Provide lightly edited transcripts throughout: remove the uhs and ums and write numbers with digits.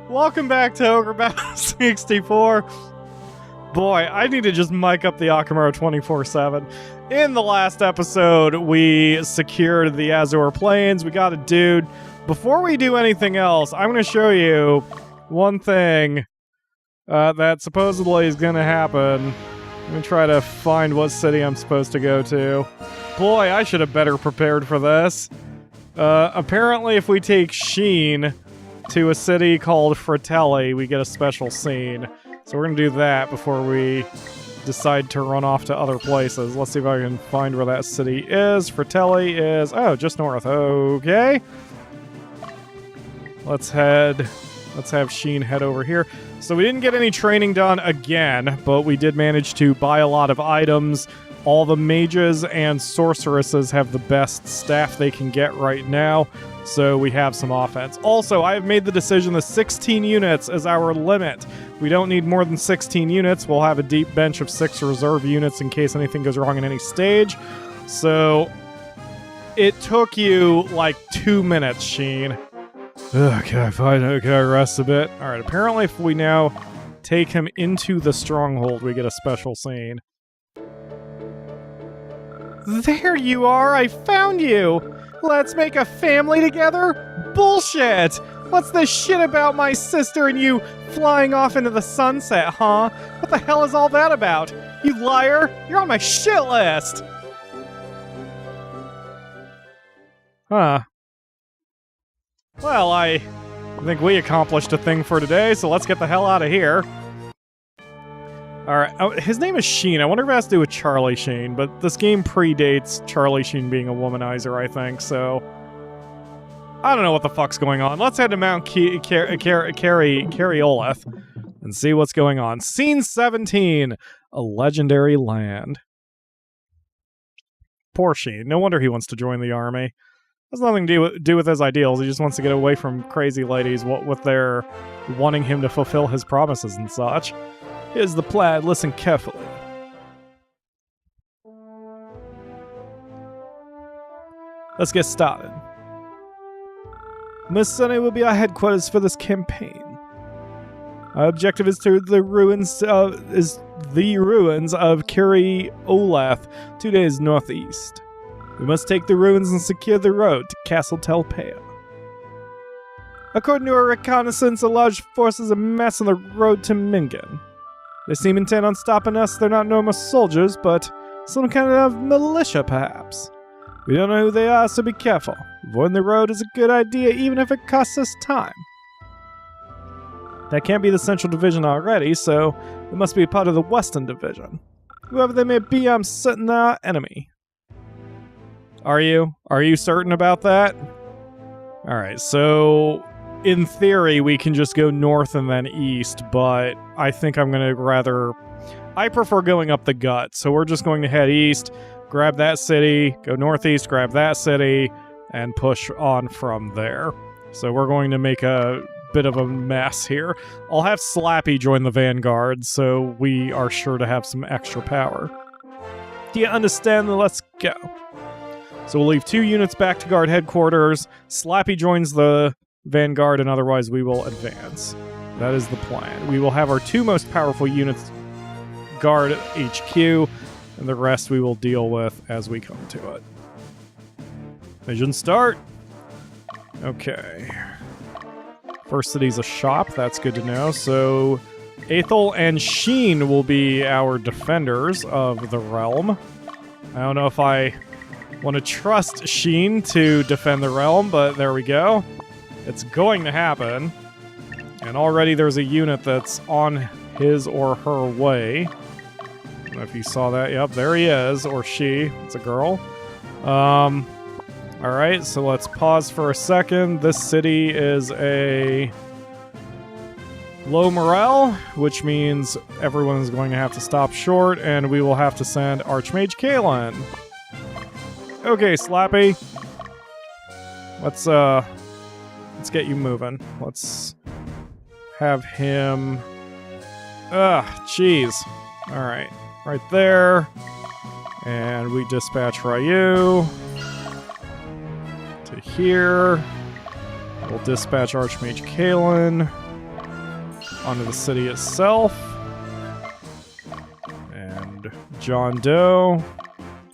Welcome back to Ogre Battle 64. Boy, I need to just mic up the Akamaro 24/7. In the last episode, we secured the Azure Plains. We got a dude. Before we do anything else, I'm going to show you one thing that supposedly is going to happen. I'm going to try to find what city I'm supposed to go to. Boy, I should have better prepared for this. Apparently, if we take Sheen to a city called Fratelli, we get a special scene. So we're going to do that before we decide to run off to other places. Let's see if I can find where that city is. Fratelli is, oh, just north. Okay. Let's have Sheen head over here. So we didn't get any training done again, but we did manage to buy a lot of items. All the mages and sorceresses have the best staff they can get right now, so we have some offense. Also, I have made the decision that 16 units is our limit. We don't need more than 16 units. We'll have a deep bench of 6 reserve units in case anything goes wrong in any stage. So it took you like 2 minutes, Sheen. Ugh, can I rest a bit? Alright, apparently if we now take him into the stronghold, we get a special scene. There you are! I found you! Let's make a family together? Bullshit! What's this shit about my sister and you flying off into the sunset, huh? What the hell is all that about? You liar! You're on my shit list! Huh. Well, I think we accomplished a thing for today, so let's get the hell out of here. Alright, oh, his name is Sheen. I wonder if it has to do with Charlie Sheen, but this game predates Charlie Sheen being a womanizer, I think, so I don't know what the fuck's going on. Let's head to Mount Carioleth and see what's going on. Scene 17, a legendary land. Poor Sheen. No wonder he wants to join the army. Has nothing to do with his ideals. He just wants to get away from crazy ladies with their wanting him to fulfill his promises and such. Here's the plan. Listen carefully. Let's get started. Masoni will be our headquarters for this campaign. Our objective is to the ruins of Carioleth, 2 days northeast. We must take the ruins and secure the road to Castle Telpea. According to our reconnaissance, a large force is amassed on the road to Mingen. They seem intent on stopping us. They're not normal soldiers, but some kind of militia, perhaps. We don't know who they are, so be careful. Avoiding the road is a good idea, even if it costs us time. That can't be the Central Division already, so it must be a part of the Western Division. Whoever they may be, I'm certain they're our enemy. Are you? Are you certain about that? Alright, so in theory, we can just go north and then east, but I think I'm going to I prefer going up the gut, so we're just going to head east, grab that city, go northeast, grab that city, and push on from there. So we're going to make a bit of a mess here. I'll have Slappy join the vanguard, so we are sure to have some extra power. Do you understand? Let's go. So we'll leave 2 units back to guard headquarters, Slappy joins the vanguard, and otherwise we will advance. That is the plan. We will have our 2 most powerful units guard HQ, and the rest we will deal with as we come to it. Mission start! Okay. First city's a shop, that's good to know. So Aethel and Sheen will be our defenders of the realm. I don't know if I want to trust Sheen to defend the realm, but there we go. It's going to happen. And already there's a unit that's on his or her way. I don't know if you saw that. Yep, there he is. Or she. It's a girl. Alright, so let's pause for a second. This city is a low morale, which means everyone is going to have to stop short, and we will have to send Archmage Kalen. Okay, Slappy. Let's get you moving. Let's have him... jeez. Alright, right there. And we dispatch Ryu to here. We'll dispatch Archmage Kalen onto the city itself. And John Doe.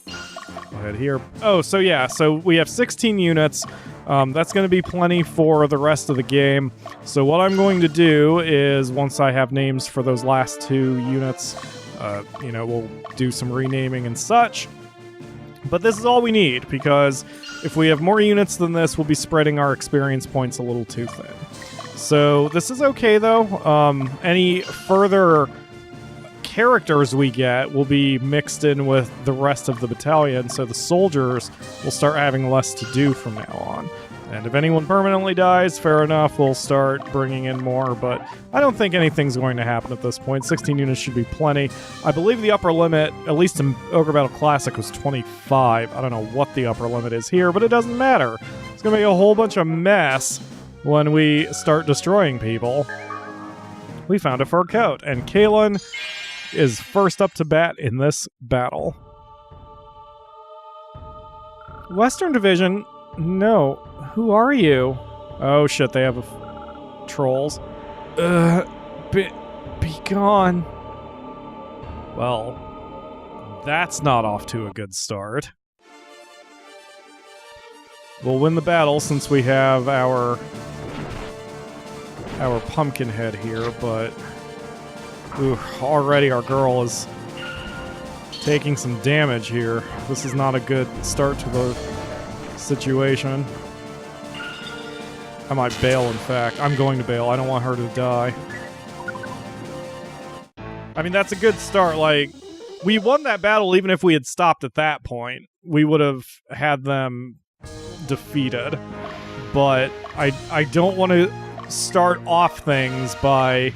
Go ahead here. Oh, so yeah, so we have 16 units. That's going to be plenty for the rest of the game. So what I'm going to do is, once I have names for those last 2 units, we'll do some renaming and such. But this is all we need, because if we have more units than this, we'll be spreading our experience points a little too thin. So this is okay, though. Any further characters we get will be mixed in with the rest of the battalion, so the soldiers will start having less to do from now on. And if anyone permanently dies, fair enough, we'll start bringing in more, but I don't think anything's going to happen at this point. 16 units should be plenty. I believe the upper limit, at least in Ogre Battle Classic, was 25. I don't know what the upper limit is here, but it doesn't matter. It's going to be a whole bunch of mess when we start destroying people. We found a fur coat, and Kalen is first up to bat in this battle. Western Division? No. Who are you? Oh shit, they have trolls. Be gone. Well, that's not off to a good start. We'll win the battle since we have our pumpkin head here, but already our girl is taking some damage here. This is not a good start to the situation. I might bail, in fact. I'm going to bail. I don't want her to die. I mean, that's a good start. Like, we won that battle even if we had stopped at that point. We would have had them defeated. But I don't want to start off things by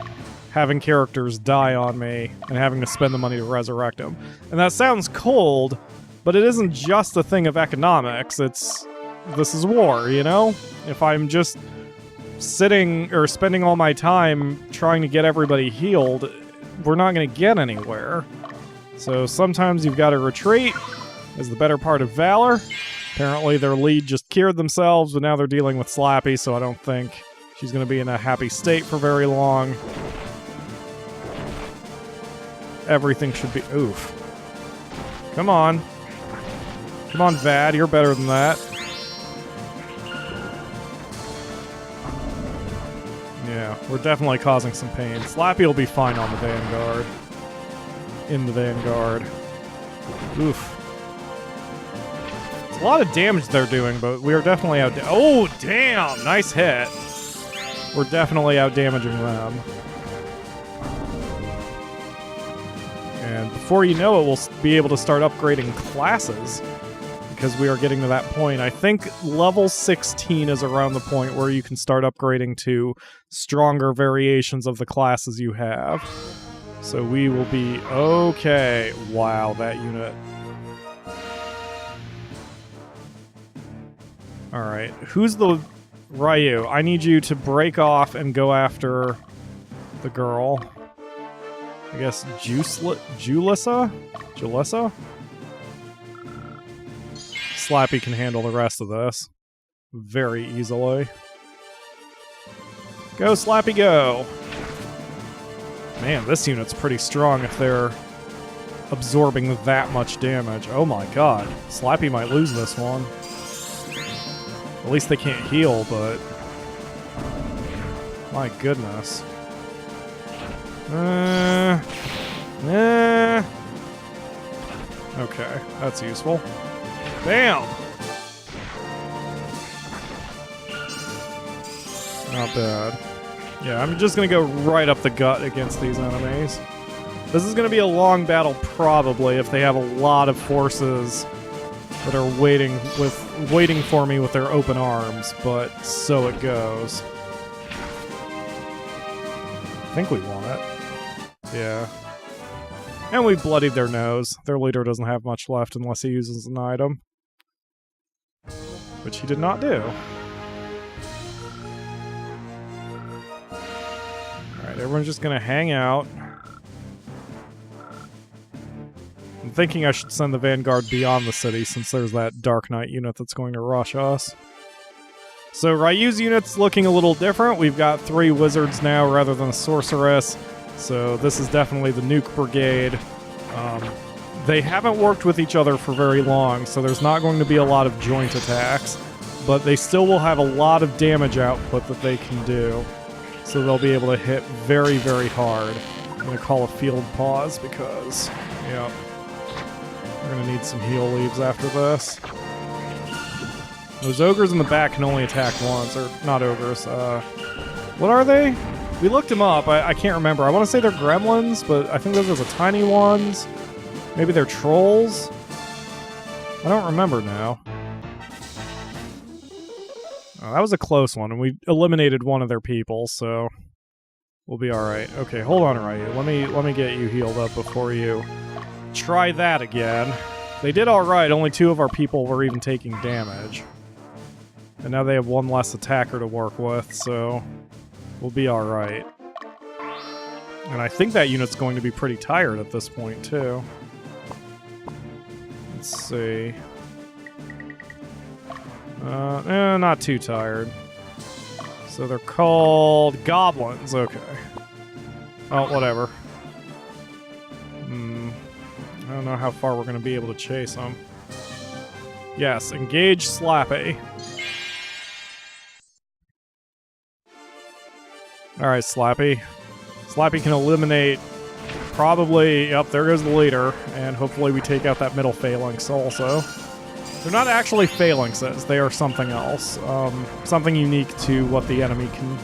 having characters die on me and having to spend the money to resurrect them. And that sounds cold, but it isn't just a thing of economics. This is war, you know? If I'm just sitting or spending all my time trying to get everybody healed, we're not going to get anywhere. So sometimes you've got to retreat as the better part of valor. Apparently their lead just cured themselves, but now they're dealing with Slappy, so I don't think she's going to be in a happy state for very long. Everything should be... Oof. Come on. Come on, Vad. You're better than that. Yeah, we're definitely causing some pain. Slappy will be fine on the Vanguard. In the Vanguard. Oof. It's a lot of damage they're doing, but we are definitely out... Oh, damn! Nice hit. We're definitely out-damaging them. And before you know it, we'll be able to start upgrading classes, because we are getting to that point. I think level 16 is around the point where you can start upgrading to stronger variations of the classes you have. So we will be okay. Wow, that unit. Alright, who's the... Ryu, I need you to break off and go after the girl. I guess Julissa? Slappy can handle the rest of this very easily. Go, Slappy, go! Man, this unit's pretty strong if they're absorbing that much damage. Oh my god. Slappy might lose this one. At least they can't heal, but... My goodness. Okay, that's useful. Bam! Not bad. Yeah, I'm just gonna go right up the gut against these enemies. This is gonna be a long battle, probably, if they have a lot of forces that are waiting for me with their open arms, but so it goes. I think we won it. Yeah. And we bloodied their nose. Their leader doesn't have much left unless he uses an item. Which he did not do. Alright, everyone's just gonna hang out. I'm thinking I should send the Vanguard beyond the city since there's that Dark Knight unit that's going to rush us. So Ryu's unit's looking a little different. We've got 3 wizards now rather than a sorceress. So this is definitely the nuke brigade. They haven't worked with each other for very long, so there's not going to be a lot of joint attacks. But they still will have a lot of damage output that they can do. So they'll be able to hit very, very hard. I'm going to call a field pause because, yeah, we're going to need some heal leaves after this. Those ogres in the back can only attack once, or not ogres. What are they? We looked them up. I can't remember. I want to say they're gremlins, but I think those are the tiny ones. Maybe they're trolls? I don't remember now. Oh, that was a close one, and we eliminated one of their people, so we'll be alright. Okay, hold on, Ryu. Let me get you healed up before you try that again. They did alright. Only 2 of our people were even taking damage. And now they have 1 less attacker to work with, so we'll be alright. And I think that unit's going to be pretty tired at this point, too. Let's see. Not too tired. So they're called goblins, okay. Oh, whatever. I don't know how far we're going to be able to chase them. Yes, engage Slappy. Alright, Slappy. Slappy can eliminate probably... Yep, there goes the leader. And hopefully we take out that middle phalanx also. They're not actually phalanxes. They are something else. Something unique to what the enemy can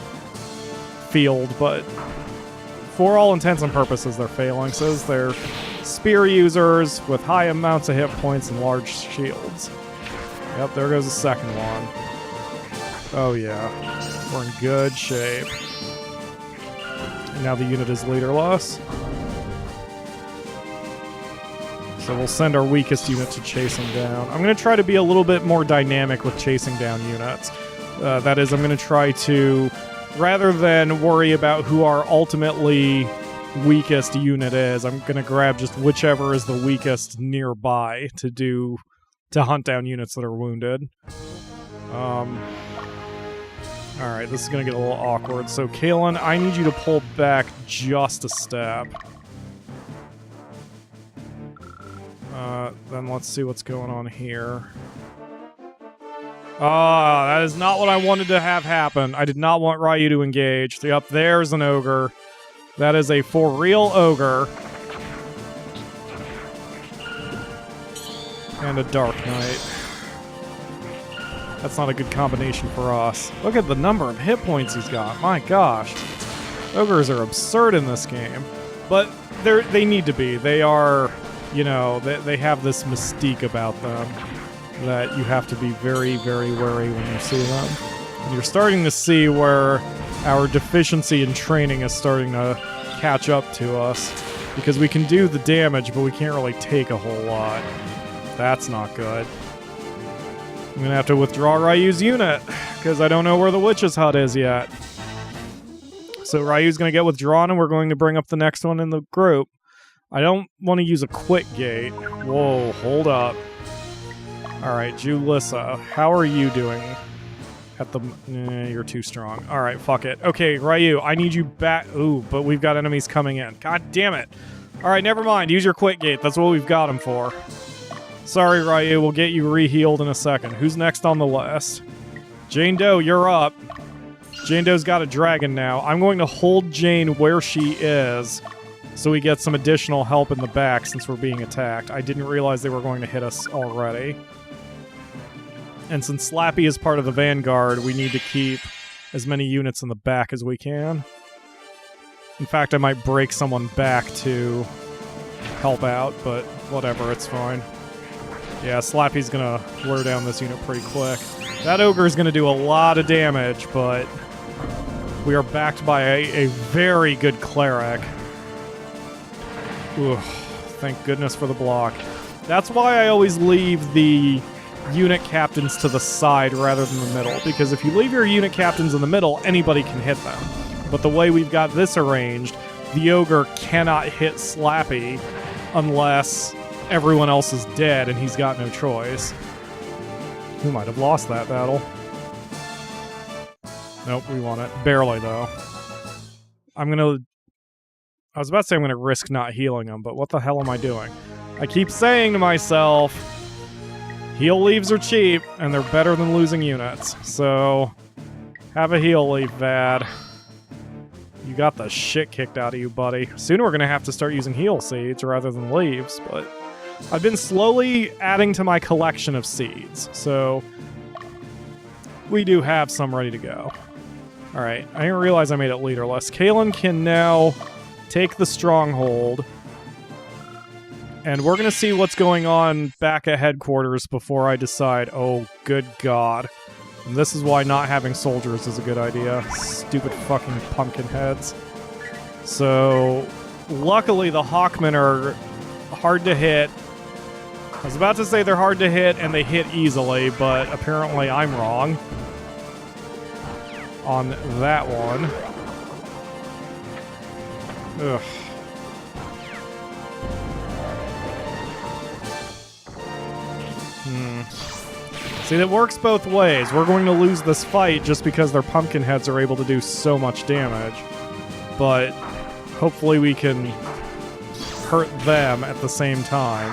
field, but for all intents and purposes, they're phalanxes. They're spear users with high amounts of hit points and large shields. Yep, there goes the second one. Oh yeah, we're in good shape. And now the unit is leaderless. So we'll send our weakest unit to chase him down. I'm going to try to be a little bit more dynamic with chasing down units. That is, I'm going to try to, rather than worry about who our ultimately weakest unit is, I'm going to grab just whichever is the weakest nearby to hunt down units that are wounded. Alright, this is going to get a little awkward. So, Kalen, I need you to pull back just a step. Then let's see what's going on here. That is not what I wanted to have happen. I did not want Ryu to engage. Up there's an ogre. That is a for real ogre. And a Dark Knight. That's not a good combination for us. Look at the number of hit points he's got. My gosh. Ogres are absurd in this game. But they need to be. They are... You know, they have this mystique about them that you have to be very, very wary when you see them. And you're starting to see where our deficiency in training is starting to catch up to us. Because we can do the damage, but we can't really take a whole lot. That's not good. I'm going to have to withdraw Ryu's unit, because I don't know where the witch's hut is yet. So Ryu's going to get withdrawn, and we're going to bring up the next one in the group. I don't want to use a quick gate. Whoa, hold up. Alright, Julissa, how are you doing? At the... you're too strong. Alright, fuck it. Okay, Ryu, I need you back... Ooh, but we've got enemies coming in. God damn it. Alright, never mind. Use your quick gate. That's what we've got him for. Sorry, Ryu. We'll get you re-healed in a second. Who's next on the list? Jane Doe, you're up. Jane Doe's got a dragon now. I'm going to hold Jane where she is... so we get some additional help in the back since we're being attacked. I didn't realize they were going to hit us already. And since Slappy is part of the vanguard, we need to keep as many units in the back as we can. In fact, I might break someone back to help out, but whatever, it's fine. Yeah, Slappy's gonna wear down this unit pretty quick. That ogre is gonna do a lot of damage, but we are backed by a very good cleric. Ooh, thank goodness for the block. That's why I always leave the unit captains to the side rather than the middle, because if you leave your unit captains in the middle, anybody can hit them. But the way we've got this arranged, the ogre cannot hit Slappy unless everyone else is dead and he's got no choice. We might have lost that battle. Nope, we won it. Barely, though. I was about to say I'm gonna risk not healing him, but what the hell am I doing? I keep saying to myself, heal leaves are cheap, and they're better than losing units. So, have a heal leaf, Vad. You got the shit kicked out of you, buddy. Soon we're gonna have to start using heal seeds rather than leaves, but I've been slowly adding to my collection of seeds, so we do have some ready to go. Alright, I didn't realize I made it leaderless. Kalen can now take the stronghold, and we're gonna see what's going on back at headquarters before I decide, oh, good God. And this is why not having soldiers is a good idea. Stupid fucking pumpkin heads. So, luckily the Hawkmen are hard to hit. I was about to say they're hard to hit and they hit easily, but apparently I'm wrong on that one. Ugh. See, that works both ways. We're going to lose this fight just because their pumpkin heads are able to do so much damage. But hopefully we can hurt them at the same time.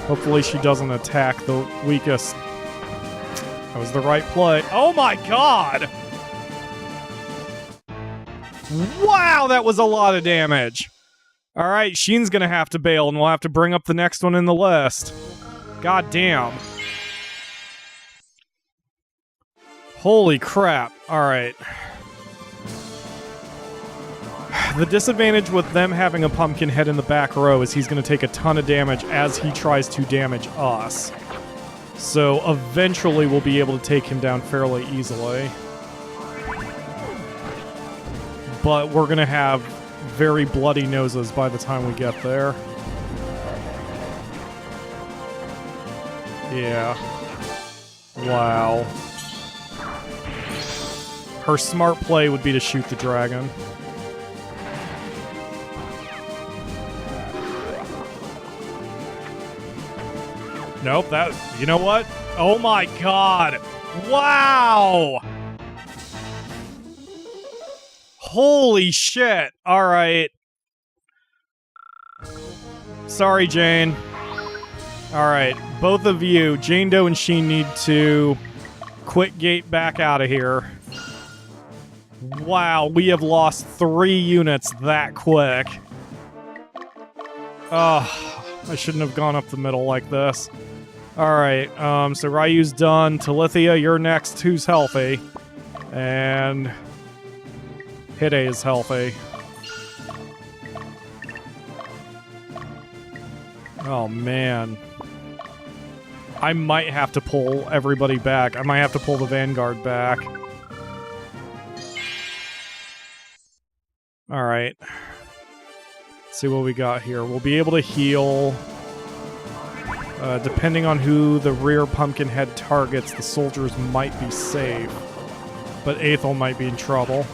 Hopefully she doesn't attack the weakest. That was the right play. Oh my God! Wow, that was a lot of damage. Alright, Sheen's gonna have to bail, and we'll have to bring up the next one in the list. God damn. Holy crap. Alright. The disadvantage with them having a pumpkin head in the back row is he's gonna take a ton of damage as he tries to damage us. So eventually we'll be able to take him down fairly easily. But we're gonna have very bloody noses by the time we get there. Yeah. Wow. Her smart play would be to shoot the dragon. Nope, that... You know what? Oh my God! Wow! Holy shit! Alright. Sorry, Jane. Alright, both of you, Jane Doe and Sheen, need to quick gate back out of here. Wow, we have lost 3 units that quick. Ugh, I shouldn't have gone up the middle like this. Alright, so Ryu's done. Talithia, you're next. Who's healthy? And Hide is healthy. Oh, man. I might have to pull everybody back. I might have to pull the Vanguard back. Alright. Let's see what we got here. We'll be able to heal. Depending on who the rear Pumpkinhead targets, the soldiers might be safe. But Aethel might be in trouble.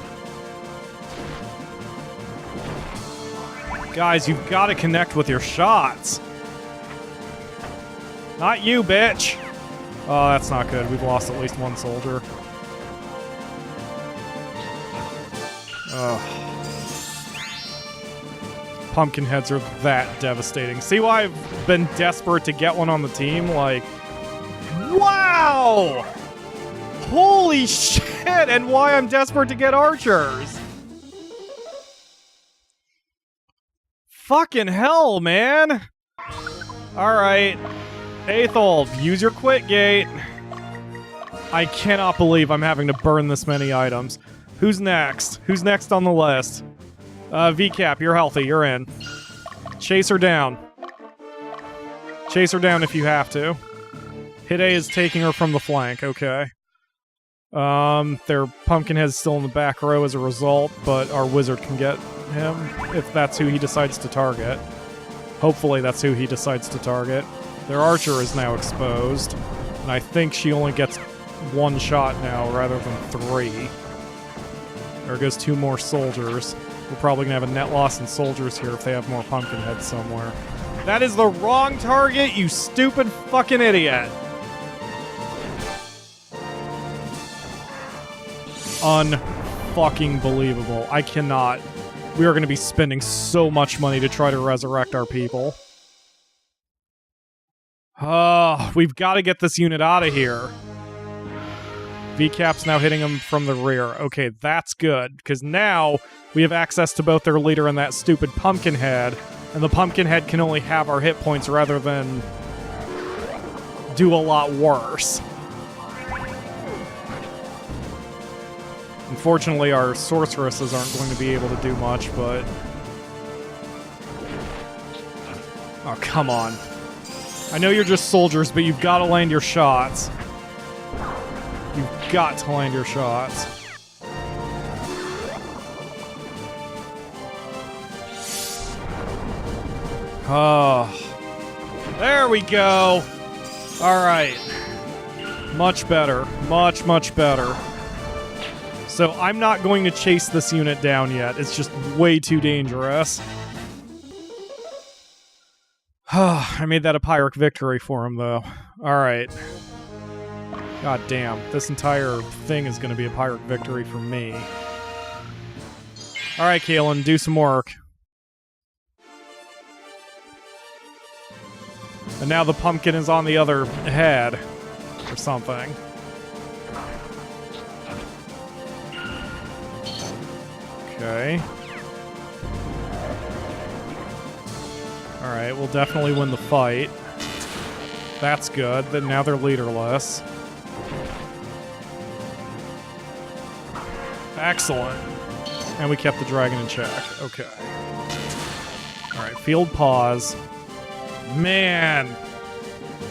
Guys, you've got to connect with your shots. Not you, bitch! Oh, that's not good. We've lost at least 1 soldier. Ugh. Pumpkinheads are that devastating. See why I've been desperate to get one on the team? Like, wow! Holy shit! And why I'm desperate to get archers! Fucking hell, man! Alright. Aethel, use your quit gate. I cannot believe I'm having to burn this many items. Who's next? Who's next on the list? VCap, you're healthy. You're in. Chase her down. Chase her down if you have to. Hide is taking her from the flank. Okay. Their Pumpkinhead's still in the back row as a result, but our wizard can get him if that's who he decides to target. Hopefully that's who he decides to target. Their archer is now exposed, and I think she only gets 1 shot now rather than 3. There goes 2 more soldiers. We're probably gonna have a net loss in soldiers here if they have more Pumpkinheads somewhere. That is the wrong target, you stupid fucking idiot! unfucking believable. I cannot. We are going to be spending so much money to try to resurrect our people. Oh, we've got to get this unit out of here. VCAP's now hitting them from the rear. Okay, that's good, because now we have access to both their leader and that stupid Pumpkinhead, and the Pumpkinhead can only have our hit points rather than do a lot worse. Unfortunately, our sorceresses aren't going to be able to do much, but... Oh, come on. I know you're just soldiers, but you've got to land your shots. You've got to land your shots. Oh. There we go. All right. Much better. Much, much better. So I'm not going to chase this unit down yet. It's just way too dangerous. I made that a Pyrrhic victory for him, though. Alright. God damn. This entire thing is going to be a Pyrrhic victory for me. Alright, Kalen, do some work. And now the pumpkin is on the other head. Or something. Okay. Alright, we'll definitely win the fight. That's good. Then now they're leaderless. Excellent. And we kept the dragon in check. Okay. Alright, field pause. Man!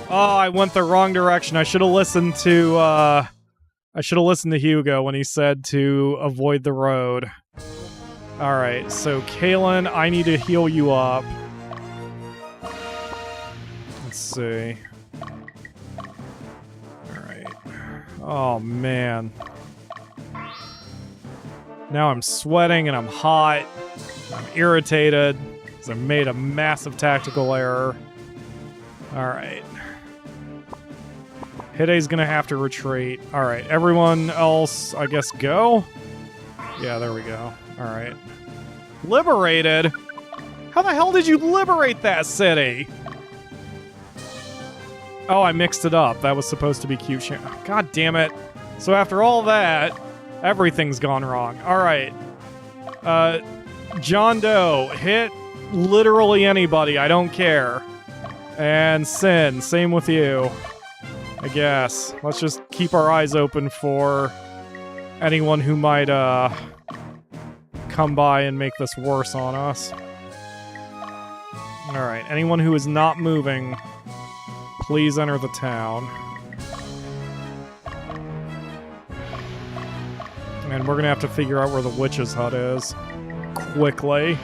Oh, I went the wrong direction. I should have listened to, Hugo when he said to avoid the road. Alright, so Kalen, I need to heal you up. Let's see. Alright. Oh, man. Now I'm sweating and I'm hot. I'm irritated because I made a massive tactical error. Alright. Hide's gonna have to retreat. Alright, everyone else, I guess, go? Yeah, there we go. Alright. Liberated? How the hell did you liberate that city? Oh, I mixed it up. That was supposed to be cute. God damn it. So after all that, everything's gone wrong. Alright. John Doe, hit literally anybody. I don't care. And Sin, same with you. I guess. Let's just keep our eyes open for anyone who might, come by and make this worse on us. Alright, anyone who is not moving, please enter the town. And we're gonna have to figure out where the witch's hut is. Quickly.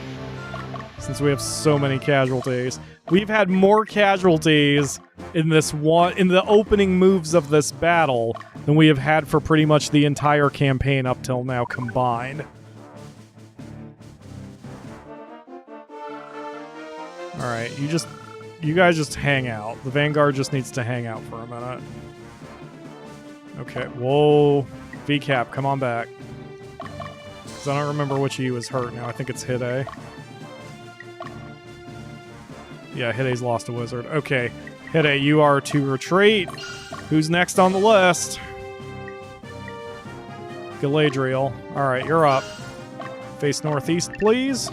Since we have so many casualties. We've had more casualties in this one, in the opening moves of this battle than we have had for pretty much the entire campaign up till now combined. Alright, you guys just hang out. The Vanguard just needs to hang out for a minute. Okay, whoa. VCAP, come on back. Because I don't remember which of you is hurt now. I think it's Hide. Yeah, Hide's lost a wizard. Okay, Hide, you are to retreat. Who's next on the list? Galadriel. Alright, you're up. Face northeast, please.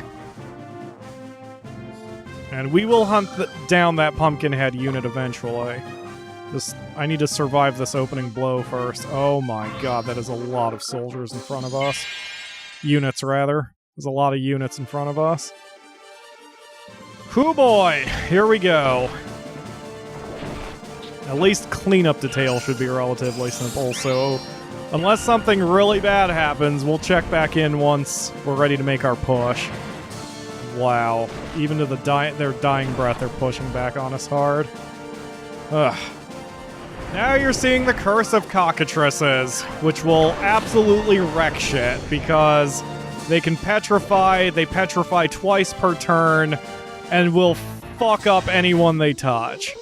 And we will hunt down that Pumpkinhead unit eventually. I need to survive this opening blow first. Oh my god, that is a lot of soldiers in front of us. Units, rather. There's a lot of units in front of us. Hoo boy! Here we go. At least cleanup detail should be relatively simple, so unless something really bad happens, we'll check back in once we're ready to make our push. Wow. Even to their dying breath, they're pushing back on us hard. Ugh. Now you're seeing the curse of cockatrices, which will absolutely wreck shit, because they can petrify, they petrify twice per turn, and will fuck up anyone they touch.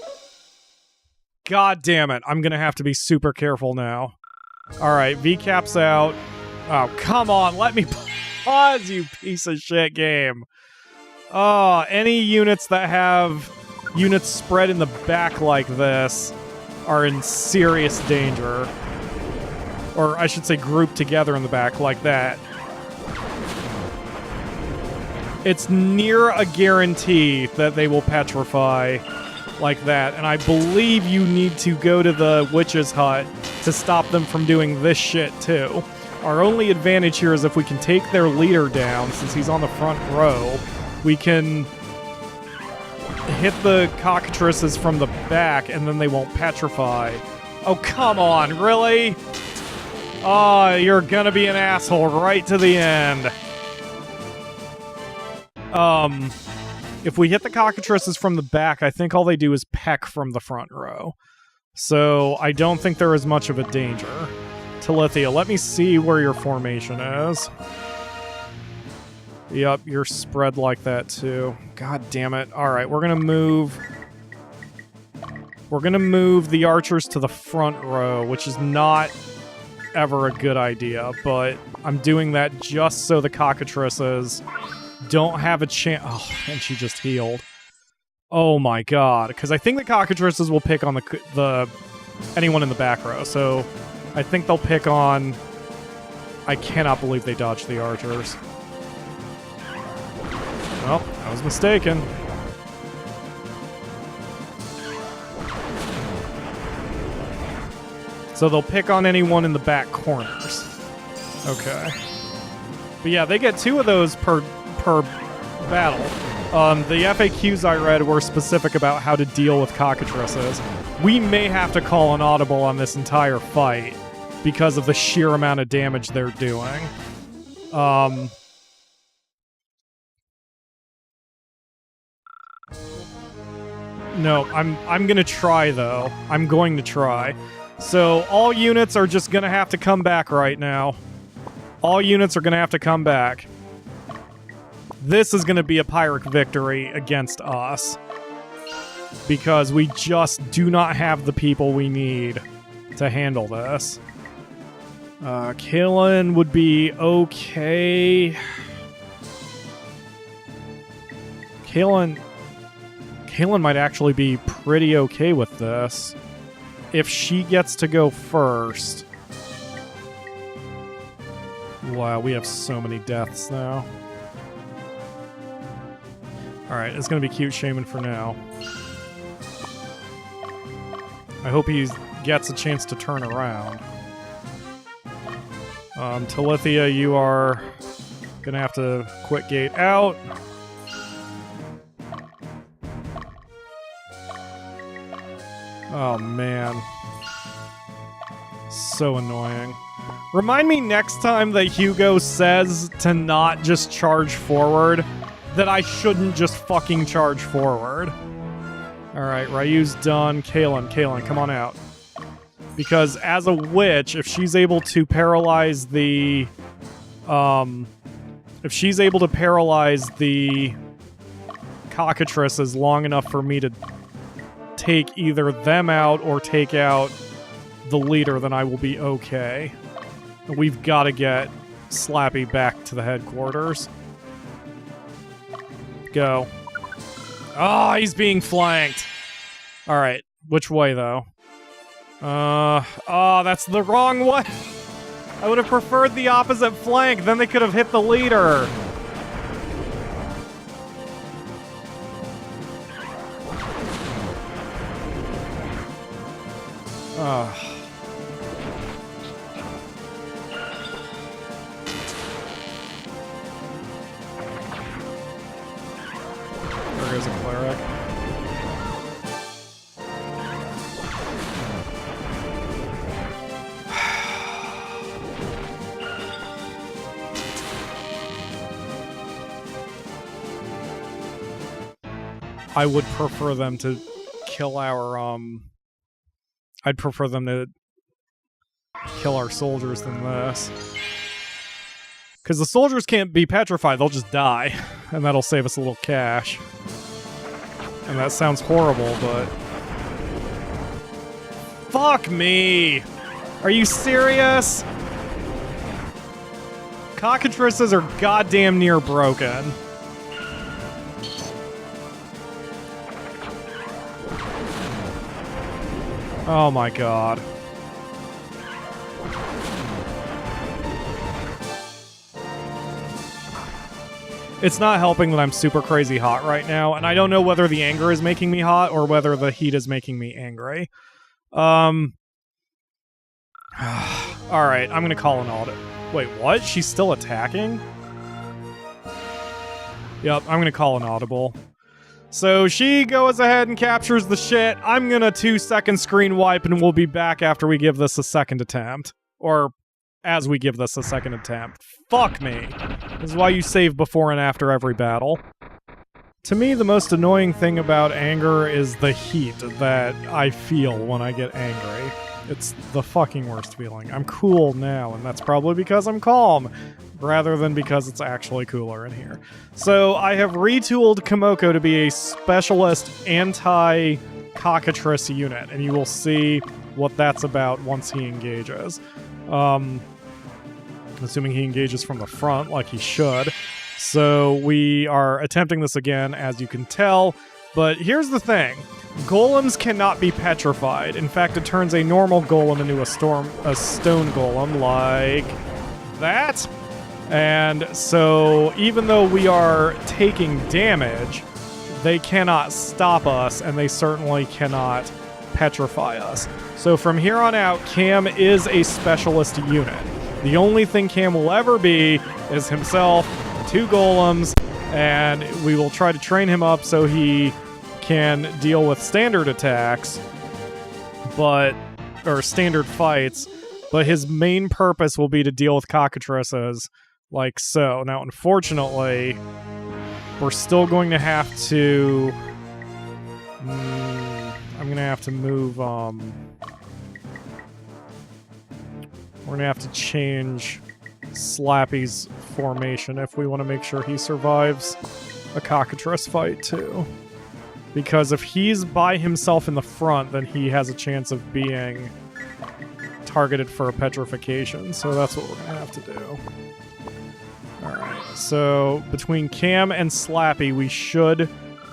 God damn it, I'm gonna have to be super careful now. Alright, VCAP's out. Oh, come on, let me pause, you piece of shit game. Oh, any units that have units spread in the back like this are in serious danger. Or I should say grouped together in the back like that. It's near a guarantee that they will petrify like that, and I believe you need to go to the witch's hut to stop them from doing this shit too. Our only advantage here is if we can take their leader down, since he's on the front row, we can hit the cockatrices from the back and then they won't petrify. Oh, come on, really? Oh, you're gonna be an asshole right to the end. If we hit the cockatrices from the back, I think all they do is peck from the front row. So I don't think there is much of a danger. Talithia, let me see where your formation is. Yep, you're spread like that too. God damn it. Alright, we're gonna move... We're gonna move the archers to the front row, which is not ever a good idea, but I'm doing that just so the cockatrices don't have a chance. Oh, and she just healed. Oh my god, because I think the cockatrices will pick on the anyone in the back row, so I think they'll pick on... I cannot believe they dodged the archers. Well, I was mistaken. So they'll pick on anyone in the back corners. Okay. But yeah, they get 2 of those per battle. The FAQs I read were specific about how to deal with cockatrices. We may have to call an audible on this entire fight because of the sheer amount of damage they're doing. No, I'm gonna try though. I'm going to try. So all units are just gonna have to come back right now. All units are gonna have to come back. This is gonna be a Pyrrhic victory against us. Because we just do not have the people we need to handle this. Kalen would be okay. Kalen might actually be pretty okay with this. If she gets to go first. Wow, we have so many deaths now. Alright, it's gonna be cute Shaman for now. I hope he gets a chance to turn around. Talithia, you are gonna have to quit gate out. Oh man. So annoying. Remind me next time that Hugo says to not just charge forward, that I shouldn't just fucking charge forward. Alright, Ryu's done. Kalen, come on out. Because as a witch, if she's able to paralyze the... if she's able to paralyze the cockatrices long enough for me to take either them out or take out the leader, then I will be okay. And we've got to get Slappy back to the headquarters. Go. Oh, he's being flanked. Alright, which way though? Oh, that's the wrong way. I would have preferred the opposite flank, then they could have hit the leader. There goes a cleric. I would prefer them to kill our, I'd prefer them to kill our soldiers than this. Because the soldiers can't be petrified, they'll just die. And that'll save us a little cash. And that sounds horrible, but... Fuck me! Are you serious? Cockatrices are goddamn near broken. Oh my god. It's not helping that I'm super crazy hot right now, and I don't know whether the anger is making me hot or whether the heat is making me angry. Alright, I'm gonna call an audit. Wait, what? She's still attacking? Yep, I'm gonna call an audible. So she goes ahead and captures the shit. I'm gonna 2-second screen wipe, and we'll be back after we give this a second attempt. Or as we give this a second attempt. Fuck me. This is why you save before and after every battle. To me, the most annoying thing about anger is the heat that I feel when I get angry. It's the fucking worst feeling. I'm cool now, and that's probably because I'm calm, rather than because it's actually cooler in here. So I have retooled Komoko to be a specialist anti-Cockatrice unit, and you will see what that's about once he engages. Assuming he engages from the front, like he should. So we are attempting this again, as you can tell. But here's the thing. Golems cannot be petrified. In fact, it turns a normal golem into a stone golem, like that. And so even though we are taking damage, they cannot stop us, and they certainly cannot petrify us. So from here on out, Cam is a specialist unit. The only thing Cam will ever be is himself, 2 golems, and we will try to train him up so he can deal with standard attacks, or standard fights, but his main purpose will be to deal with cockatrices, like so. Now, unfortunately, we're still going to have to... I'm going to have to move... We're going to have to change Slappy's formation if we want to make sure he survives a Cockatrice fight, too. Because if he's by himself in the front, then he has a chance of being targeted for a petrification. So that's what we're going to have to do. Alright, so between Cam and Slappy, we should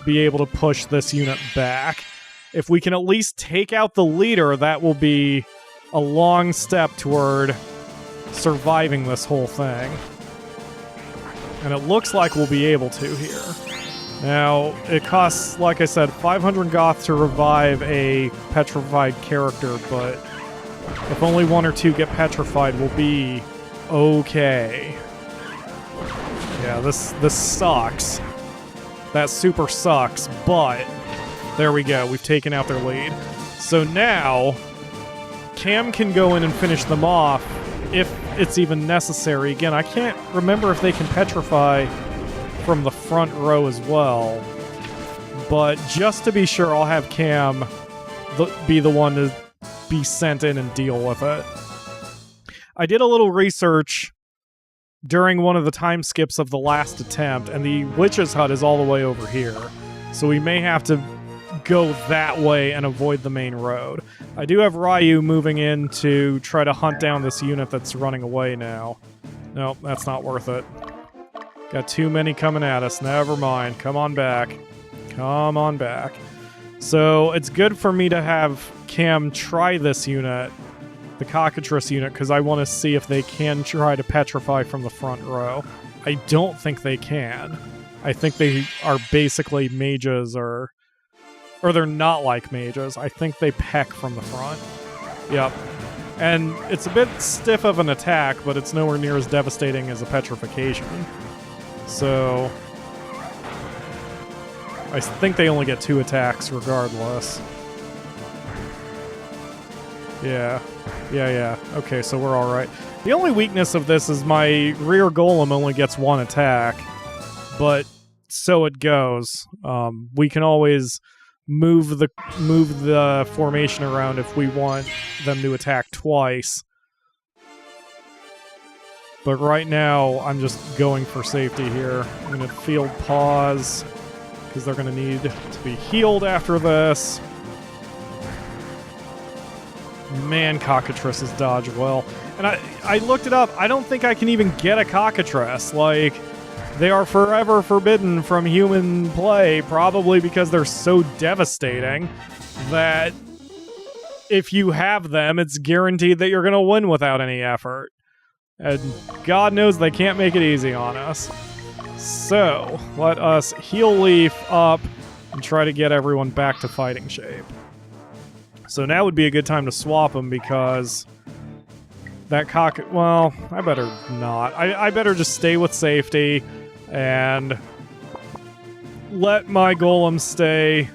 be able to push this unit back. If we can at least take out the leader, that will be a long step toward surviving this whole thing. And it looks like we'll be able to here. Now, it costs, like I said, 500 goth to revive a petrified character, but if only 1 or 2 get petrified, we'll be okay. Yeah, this sucks. That super sucks, but there we go. We've taken out their lead. So now, Cam can go in and finish them off if it's even necessary. Again, I can't remember if they can petrify from the front row as well, but just to be sure, I'll have Cam be the one to be sent in and deal with it. I did a little research during one of the time skips of the last attempt, and the witch's hut is all the way over here, so we may have to go that way and avoid the main road. I do have Ryu moving in to try to hunt down this unit that's running away now. Nope, that's not worth it. Got too many coming at us. Never mind. Come on back. Come on back. So it's good for me to have Cam try this unit, the Cockatrice unit, because I want to see if they can try to petrify from the front row. I don't think they can. I think they are basically mages, or they're not like mages. I think they peck from the front. Yep. And it's a bit stiff of an attack, but it's nowhere near as devastating as a petrification. So I think they only get 2 attacks regardless. Yeah. Okay, so we're alright. The only weakness of this is my rear golem only gets 1 attack, but so it goes. We can always move the formation around if we want them to attack twice. But right now, I'm just going for safety here. I'm going to field pause, because they're going to need to be healed after this. Man, Cockatrices dodge well. And I looked it up. I don't think I can even get a Cockatrice. Like, they are forever forbidden from human play, probably because they're so devastating that if you have them, it's guaranteed that you're going to win without any effort. And God knows they can't make it easy on us. So, let us heal Leaf up and try to get everyone back to fighting shape. So now would be a good time to swap them because that well, I better not. I better just stay with safety and let my golem stay,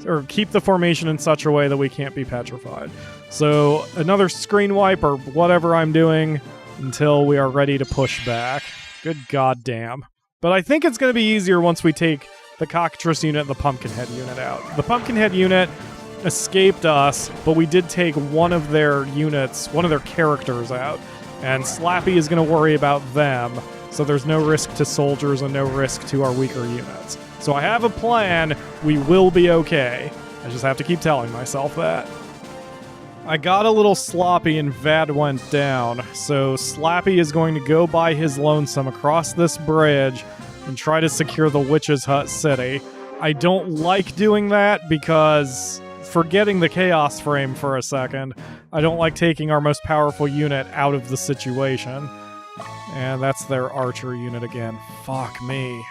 or keep the formation in such a way that we can't be petrified. So another screen wipe or whatever I'm doing until we are ready to push back. Good goddamn. But I think it's going to be easier once we take the Cockatrice unit and the Pumpkinhead unit out. The Pumpkinhead unit escaped us, but we did take one of their units, one of their characters out, and Slappy is going to worry about them, so there's no risk to soldiers and no risk to our weaker units. So I have a plan. We will be okay. I just have to keep telling myself that. I got a little sloppy and Vad went down, so Slappy is going to go by his lonesome across this bridge and try to secure the Witch's Hut City. I don't like doing that because, forgetting the Chaos Frame for a second, I don't like taking our most powerful unit out of the situation. And that's their archer unit again. Fuck me.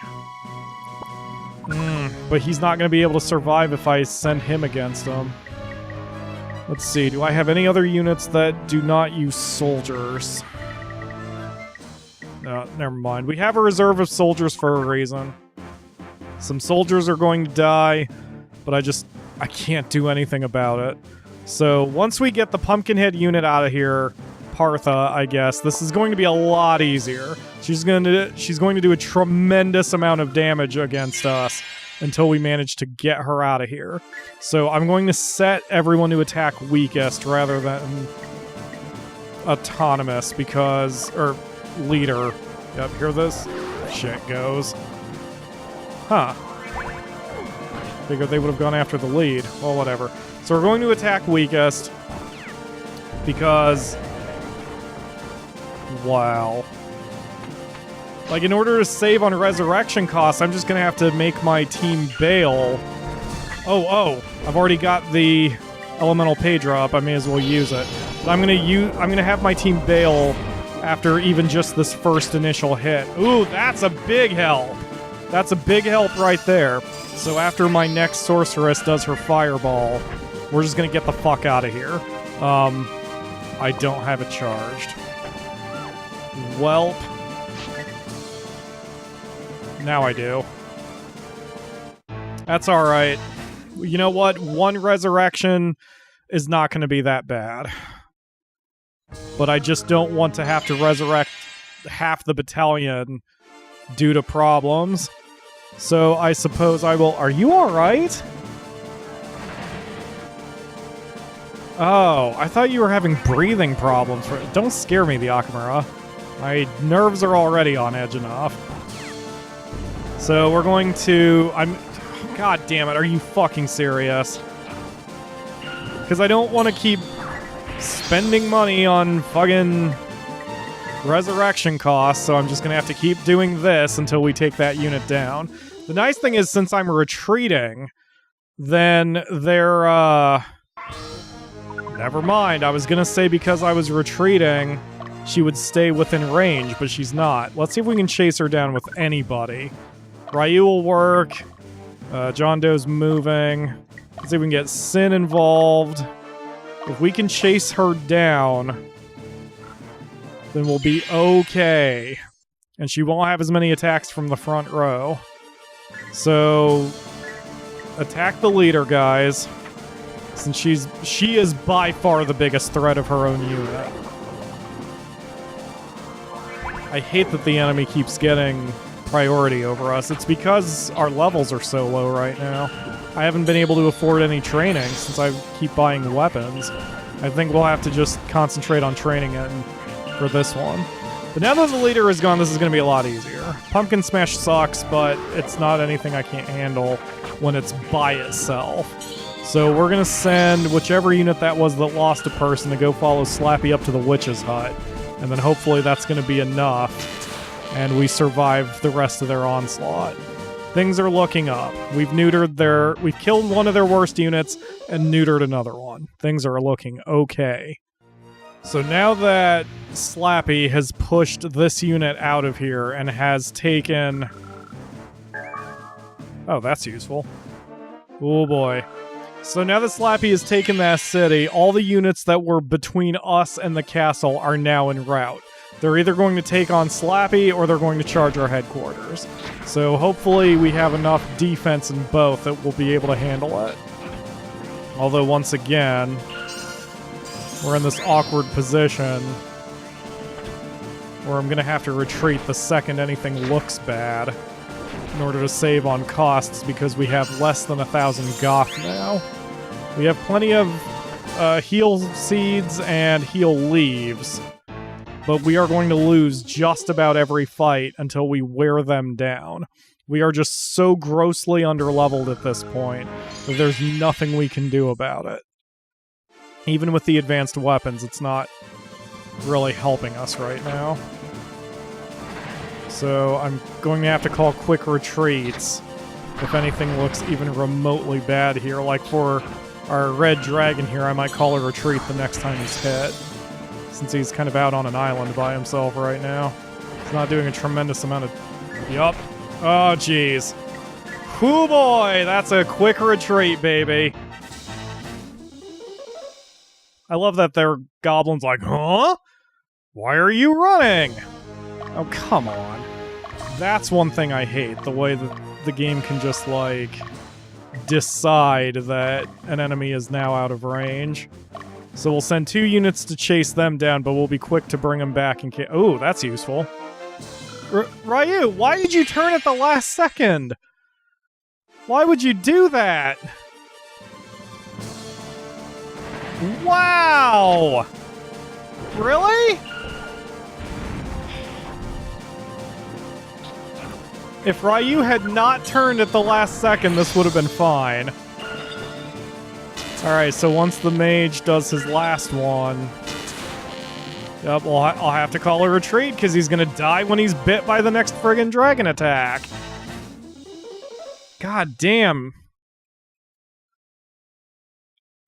But he's not going to be able to survive if I send him against him. Let's see, do I have any other units that do not use soldiers? No, never mind. We have a reserve of soldiers for a reason. Some soldiers are going to die, but I can't do anything about it. So once we get the Pumpkinhead unit out of here, Partha, I guess, this is going to be a lot easier. She's going to do a tremendous amount of damage against us until we manage to get her out of here. So I'm going to set everyone to attack weakest rather than autonomous because, or leader. Yep, here this shit goes. Huh. Figured they would have gone after the lead. Well, whatever. So we're going to attack weakest because, wow. Like, in order to save on resurrection costs, I'm just going to have to make my team bail. Oh, I've already got the elemental Pedra up. I may as well use it. But I'm going to have my team bail after even just this first initial hit. Ooh, that's a big help. That's a big help right there. So after my next sorceress does her fireball, we're just going to get the fuck out of here. I don't have it charged. Welp. Now I do. That's alright. You know what? One resurrection is not going to be that bad. But I just don't want to have to resurrect half the battalion due to problems. So I suppose I will... Are you alright? Oh, I thought you were having breathing problems. Don't scare me, the Akamura. My nerves are already on edge enough. So we're going to... God damn it, are you fucking serious? Because I don't want to keep spending money on fucking resurrection costs, so I'm just going to have to keep doing this until we take that unit down. The nice thing is, since I'm retreating, then they're, never mind, I was going to say because I was retreating, she would stay within range, but she's not. Let's see if we can chase her down with anybody. Ryu will work. John Doe's moving. Let's see if we can get Sin involved. If we can chase her down, then we'll be okay. And she won't have as many attacks from the front row. So, attack the leader, guys. Since she is by far the biggest threat of her own unit. I hate that the enemy keeps getting priority over us. It's because our levels are so low right now. I haven't been able to afford any training since I keep buying weapons. I think we'll have to just concentrate on training it for this one. But now that the leader is gone, this is going to be a lot easier. Pumpkin Smash sucks, but it's not anything I can't handle when it's by itself. So we're going to send whichever unit that was that lost a person to go follow Slappy up to the witch's hut. And then hopefully that's going to be enough. And we survive the rest of their onslaught. Things are looking up. We've killed one of their worst units and neutered another one. Things are looking okay. So now that Slappy has pushed this unit out of here and has taken... Oh, that's useful. Oh boy. So now that Slappy has taken that city, all the units that were between us and the castle are now en route. They're either going to take on Slappy or they're going to charge our headquarters. So hopefully we have enough defense in both that we'll be able to handle it. Although once again, we're in this awkward position where I'm going to have to retreat the second anything looks bad in order to save on costs because we have less than 1,000 goth now. We have plenty of heal seeds and heal leaves, but we are going to lose just about every fight until we wear them down. We are just so grossly underleveled at this point that there's nothing we can do about it. Even with the advanced weapons, it's not really helping us right now. So I'm going to have to call quick retreats if anything looks even remotely bad here. Like for our red dragon here, I might call a retreat the next time he's hit, since he's kind of out on an island by himself right now. He's not doing a tremendous amount of... Yup. Oh, jeez. Hoo boy! That's a quick retreat, baby. I love that their goblin's like, huh? Why are you running? Oh, come on. That's one thing I hate, the way that the game can just, like, decide that an enemy is now out of range. So we'll send 2 units to chase them down, but we'll be quick to bring them back in case... Oh, that's useful. Ryu, why did you turn at the last second? Why would you do that? Wow! Really? If Ryu had not turned at the last second, this would have been fine. Alright, so once the mage does his last one... Yep, well, I'll have to call a retreat, because he's gonna die when he's bit by the next friggin' dragon attack. God damn.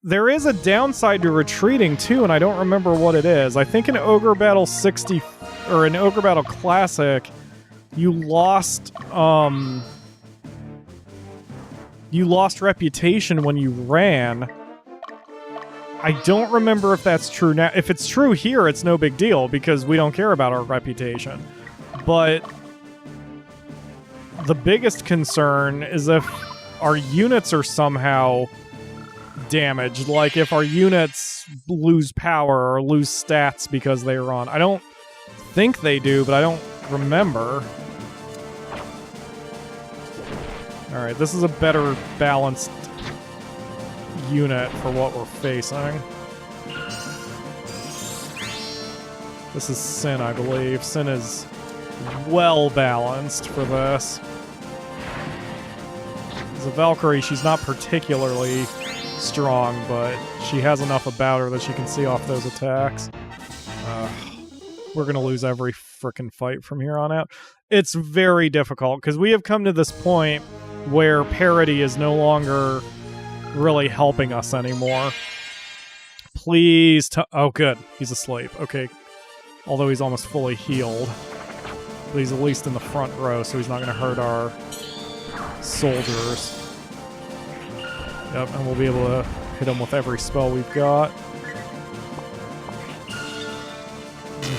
There is a downside to retreating, too, and I don't remember what it is. I think in Ogre Battle 60... or in Ogre Battle Classic... You lost reputation when you ran. I don't remember if that's true now. If it's true here, it's no big deal, because we don't care about our reputation. But the biggest concern is if our units are somehow damaged. Like if our units lose power or lose stats because they run. I don't think they do, but I don't remember. Alright, this is a better balanced unit for what we're facing. This is Sin, I believe. Sin is well balanced for this. As a Valkyrie, she's not particularly strong, but she has enough about her that she can see off those attacks. We're gonna lose every frickin' fight from here on out. It's very difficult, because we have come to this point where parity is no longer really helping us anymore. Please oh, good. He's asleep. Okay. Although he's almost fully healed. But he's at least in the front row, so he's not going to hurt our soldiers. Yep, and we'll be able to hit him with every spell we've got.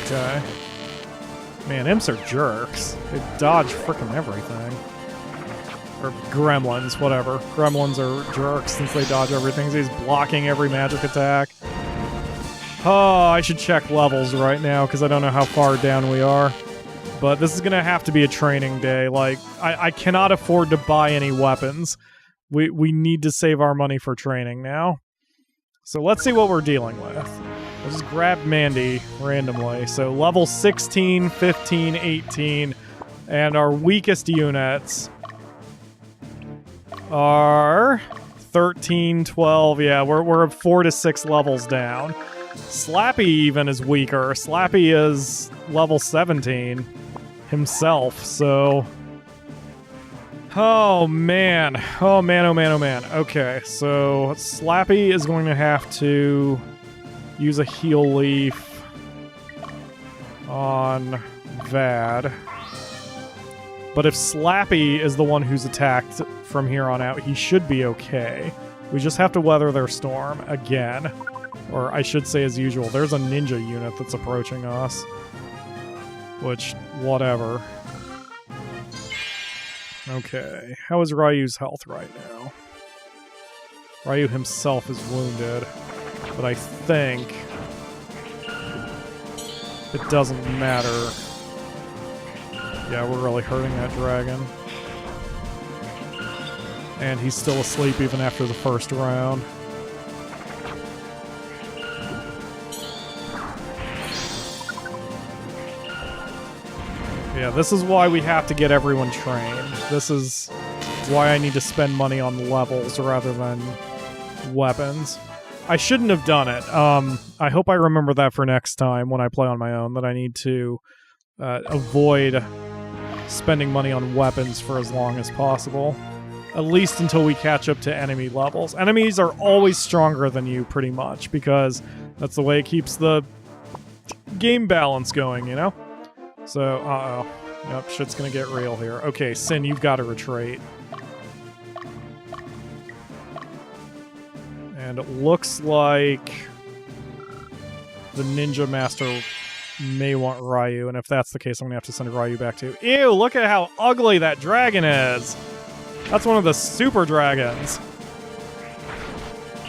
Okay. Man, imps are jerks. They dodge frickin' everything. Or gremlins, whatever. Gremlins are jerks since they dodge everything. So he's blocking every magic attack. Oh, I should check levels right now because I don't know how far down we are. But this is going to have to be a training day. Like, I cannot afford to buy any weapons. We need to save our money for training now. So let's see what we're dealing with. We'll just grab Mandy randomly. So level 16, 15, 18. And our weakest units are 13, 12. Yeah, we're 4 to 6 levels down. Slappy even is weaker. Slappy is level 17 himself, so... Oh, man. Oh, man, oh, man, oh, man. Okay, so Slappy is going to have to use a heal leaf on Vad. But if Slappy is the one who's attacked from here on out, he should be okay. We just have to weather their storm again. Or I should say as usual, there's a ninja unit that's approaching us. Which, whatever. Okay, how is Ryu's health right now? Ryu himself is wounded, but I think it doesn't matter. Yeah, we're really hurting that dragon. And he's still asleep even after the first round. Yeah, this is why we have to get everyone trained. This is why I need to spend money on levels rather than weapons. I shouldn't have done it. I hope I remember that for next time when I play on my own, that I need to avoid spending money on weapons for as long as possible. At least until we catch up to enemy levels. Enemies are always stronger than you, pretty much, because that's the way it keeps the game balance going, you know? So, uh-oh. Yep, shit's gonna get real here. Okay, Sin, you've got to retreat. And it looks like the Ninja Master may want Ryu, and if that's the case, I'm gonna have to send Ryu back too. Ew, look at how ugly that dragon is! That's one of the super dragons.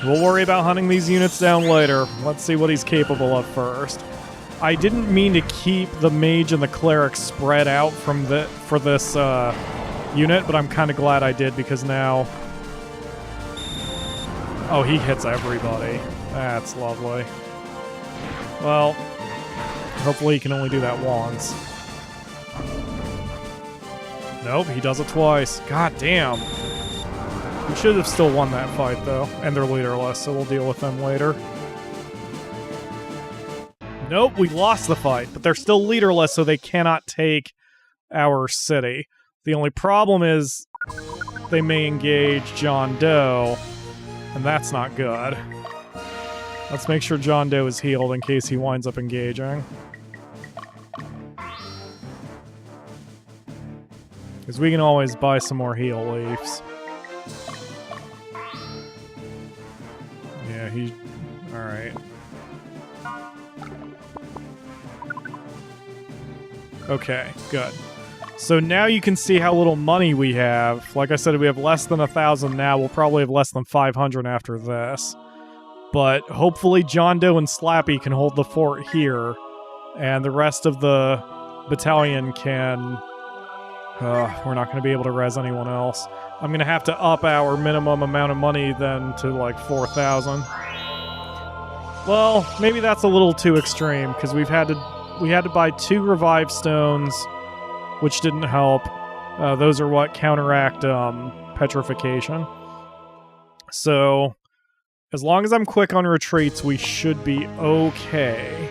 We'll worry about hunting these units down later. Let's see what he's capable of first. I didn't mean to keep the mage and the cleric spread out from for this unit, but I'm kind of glad I did because now... Oh, he hits everybody. That's lovely. Well, hopefully he can only do that once. Nope, he does it twice. God damn. We should have still won that fight, though. And they're leaderless, so we'll deal with them later. Nope, we lost the fight, but they're still leaderless, so they cannot take our city. The only problem is they may engage John Doe, and that's not good. Let's make sure John Doe is healed in case he winds up engaging. Because we can always buy some more heal leaves. Yeah, he... Alright. Okay, good. So now you can see how little money we have. Like I said, we have less than 1,000 now. We'll probably have less than 500 after this. But hopefully John Doe and Slappy can hold the fort here. And the rest of the battalion can... we're not going to be able to res anyone else. I'm going to have to up our minimum amount of money then to like 4,000. Well, maybe that's a little too extreme because we had to buy 2 revive stones, which didn't help. Those are what counteract petrification. So, as long as I'm quick on retreats, we should be okay.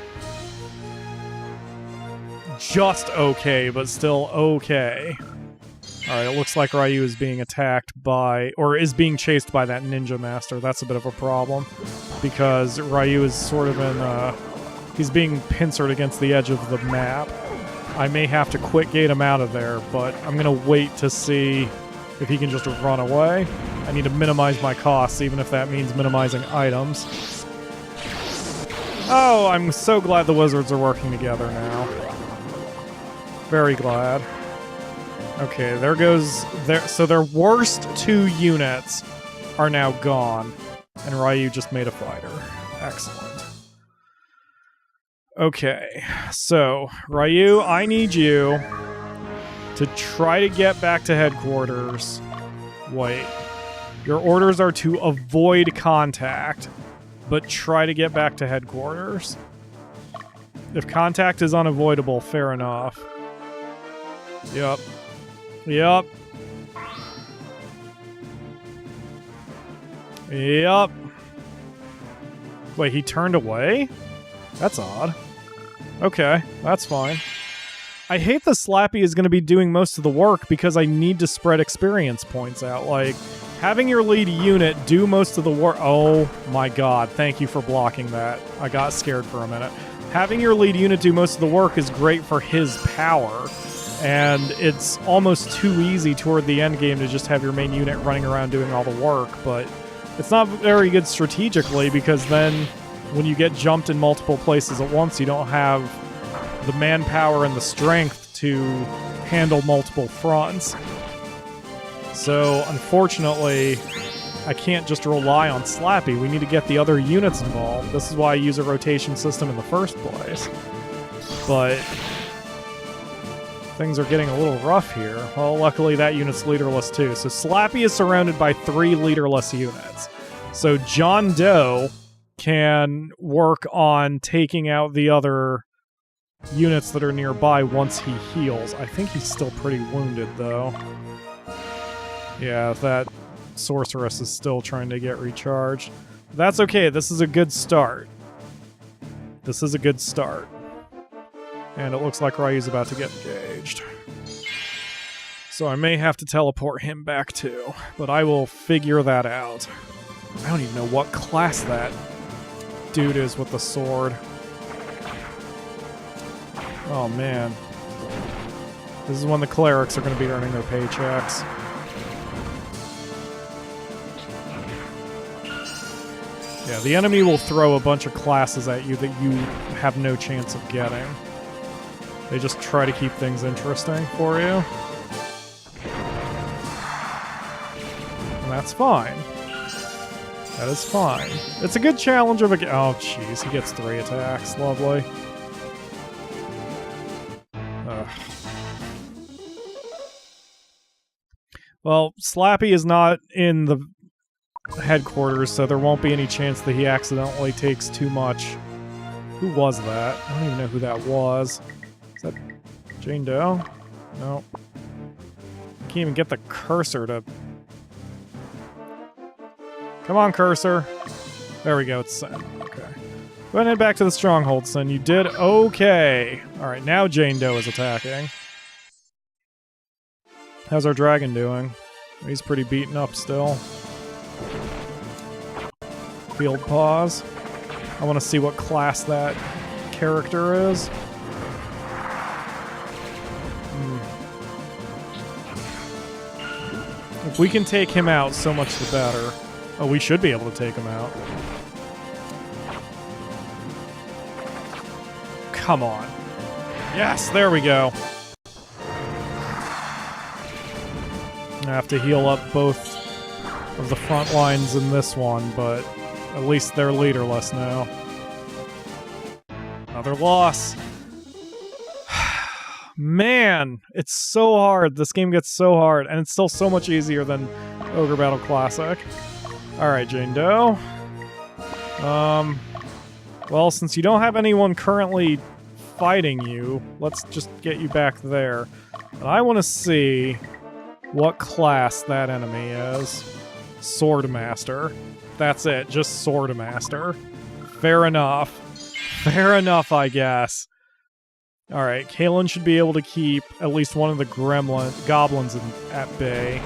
Just okay, but still okay. Alright, it looks like Ryu is being attacked by, or is being chased by that Ninja Master. That's a bit of a problem, because Ryu is sort of in, he's being pincered against the edge of the map. I may have to quick gate him out of there, but I'm gonna wait to see if he can just run away. I need to minimize my costs, even if that means minimizing items. Oh, I'm so glad the wizards are working together now. Very glad. Okay, there goes... So their worst 2 units are now gone, and Ryu just made a fighter. Excellent. Okay, so, Ryu, I need you to try to get back to headquarters. Wait. Your orders are to avoid contact, but try to get back to headquarters. If contact is unavoidable, fair enough. Yep. Yep. Yup. Wait, he turned away? That's odd. Okay, that's fine. I hate the Slappy is going to be doing most of the work because I need to spread experience points out. Like, having your lead unit do most of the work... Oh my god, thank you for blocking that. I got scared for a minute. Having your lead unit do most of the work is great for his power, and it's almost too easy toward the end game to just have your main unit running around doing all the work, but it's not very good strategically because then when you get jumped in multiple places at once, you don't have the manpower and the strength to handle multiple fronts. So, unfortunately, I can't just rely on Slappy. We need to get the other units involved. This is why I use a rotation system in the first place. But things are getting a little rough here. Well, luckily that unit's leaderless too. So Slappy is surrounded by 3 leaderless units. So John Doe can work on taking out the other units that are nearby once he heals. I think he's still pretty wounded, though. Yeah, that sorceress is still trying to get recharged. That's okay. This is a good start. This is a good start. And it looks like Ryu's about to get engaged. So I may have to teleport him back too, but I will figure that out. I don't even know what class that dude is with the sword. Oh man. This is when the clerics are going to be earning their paychecks. Yeah, the enemy will throw a bunch of classes at you that you have no chance of getting. They just try to keep things interesting for you. And that's fine. That is fine. It's a good challenge of a... Oh, jeez. He gets 3 attacks. Lovely. Ugh. Well, Slappy is not in the headquarters, so there won't be any chance that he accidentally takes too much. Who was that? I don't even know who that was. Is that Jane Doe? No. Can't even get the cursor to... Come on, cursor. There we go, it's set. Okay. Go ahead and head back to the stronghold, son. You did okay. Alright, now Jane Doe is attacking. How's our dragon doing? He's pretty beaten up still. Field pause. I want to see what class that character is. If we can take him out, so much the better. Oh, we should be able to take him out. Come on. Yes, there we go. I have to heal up both of the front lines in this one, but at least they're leaderless now. Another loss. Man, it's so hard. This game gets so hard, and it's still so much easier than Ogre Battle Classic. Alright, Jane Doe. Well, since you don't have anyone currently fighting you, let's just get you back there. And I want to see what class that enemy is. Swordmaster. That's it, just Swordmaster. Fair enough. Fair enough, I guess. Alright, Kalen should be able to keep at least one of the goblins at bay.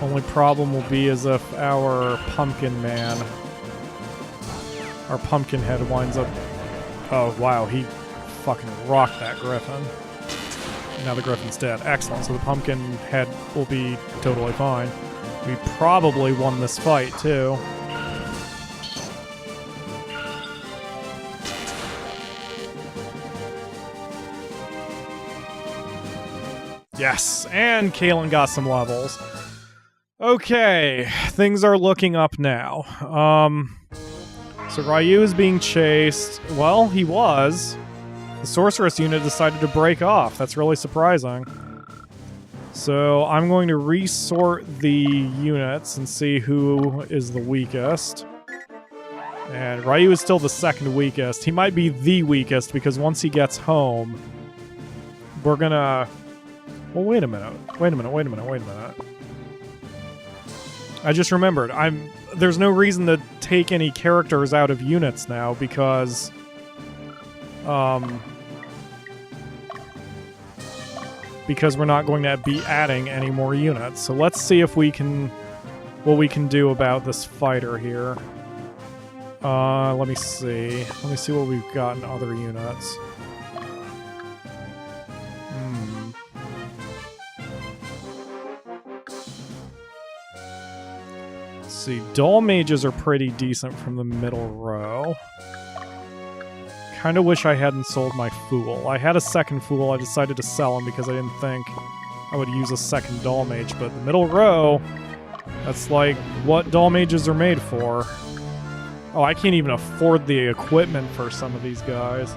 Only problem will be is if our pumpkin man, our pumpkin head winds up... Oh, wow, he fucking rocked that griffin. Now the griffin's dead. Excellent, so the pumpkin head will be totally fine. We probably won this fight, too. Yes, and Kalen got some levels. Okay, things are looking up now. So Ryu is being chased. Well, he was. The sorceress unit decided to break off. That's really surprising. So I'm going to resort the units and see who is the weakest. And Ryu is still the second weakest. He might be the weakest because once he gets home, we're gonna Well, wait a minute. Wait a minute. I just remembered. There's no reason to take any characters out of units now because we're not going to be adding any more units. So let's see if we can what we can do about this fighter here. Let me see. Let me see what we've got in other units. Let's see. Dull mages are pretty decent from the middle row. Kind of wish I hadn't sold my Fool. I had a second Fool. I decided to sell him because I didn't think I would use a second Dull Mage. But the middle row, that's like what Dull Mages are made for. Oh, I can't even afford the equipment for some of these guys.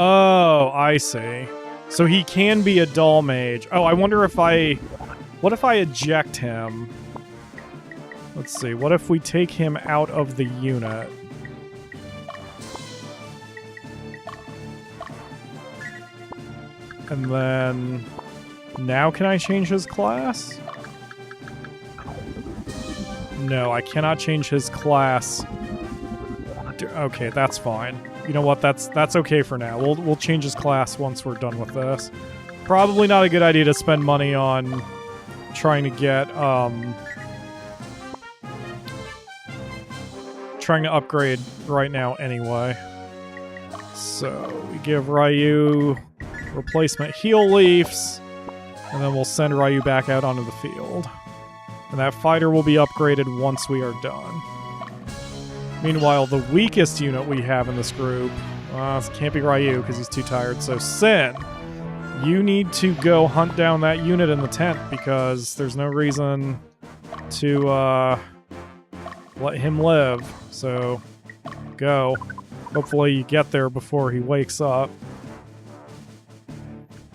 Oh, I see. So he can be a Dull Mage. Oh, I wonder if what if I eject him? Let's see. What if we take him out of the unit? And then... Now can I change his class? No, I cannot change his class. Okay, that's fine. You know what? That's okay for now. We'll change his class once we're done with this. Probably not a good idea to spend money on trying to get trying to upgrade right now anyway. So we give Ryu replacement heal leaves, and then we'll send Ryu back out onto the field. And that fighter will be upgraded once we are done. Meanwhile, the weakest unit we have in this group, it can't be Ryu because he's too tired. So Sin, you need to go hunt down that unit in the tent because there's no reason to let him live. So go. Hopefully you get there before he wakes up.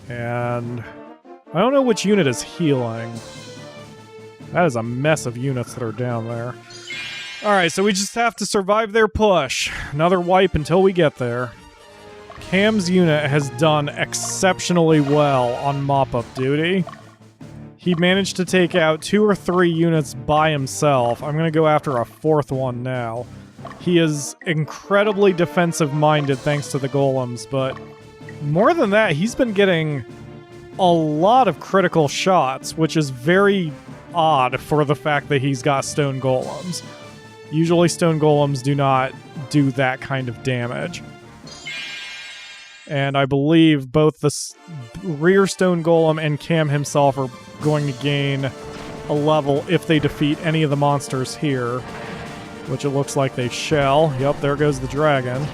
And I don't know which unit is healing. That is a mess of units that are down there. Alright, so we just have to survive their push. Another wipe until we get there. Cam's unit has done exceptionally well on mop-up duty. He managed to take out 2 or 3 units by himself. I'm going to go after a 4th one now. He is incredibly defensive-minded thanks to the golems, but more than that, he's been getting a lot of critical shots, which is very odd for the fact that he's got stone golems. Usually stone golems do not do that kind of damage. And I believe both the rear stone golem and Cam himself are going to gain a level if they defeat any of the monsters here. Which it looks like they shall. Yep, there goes the dragon.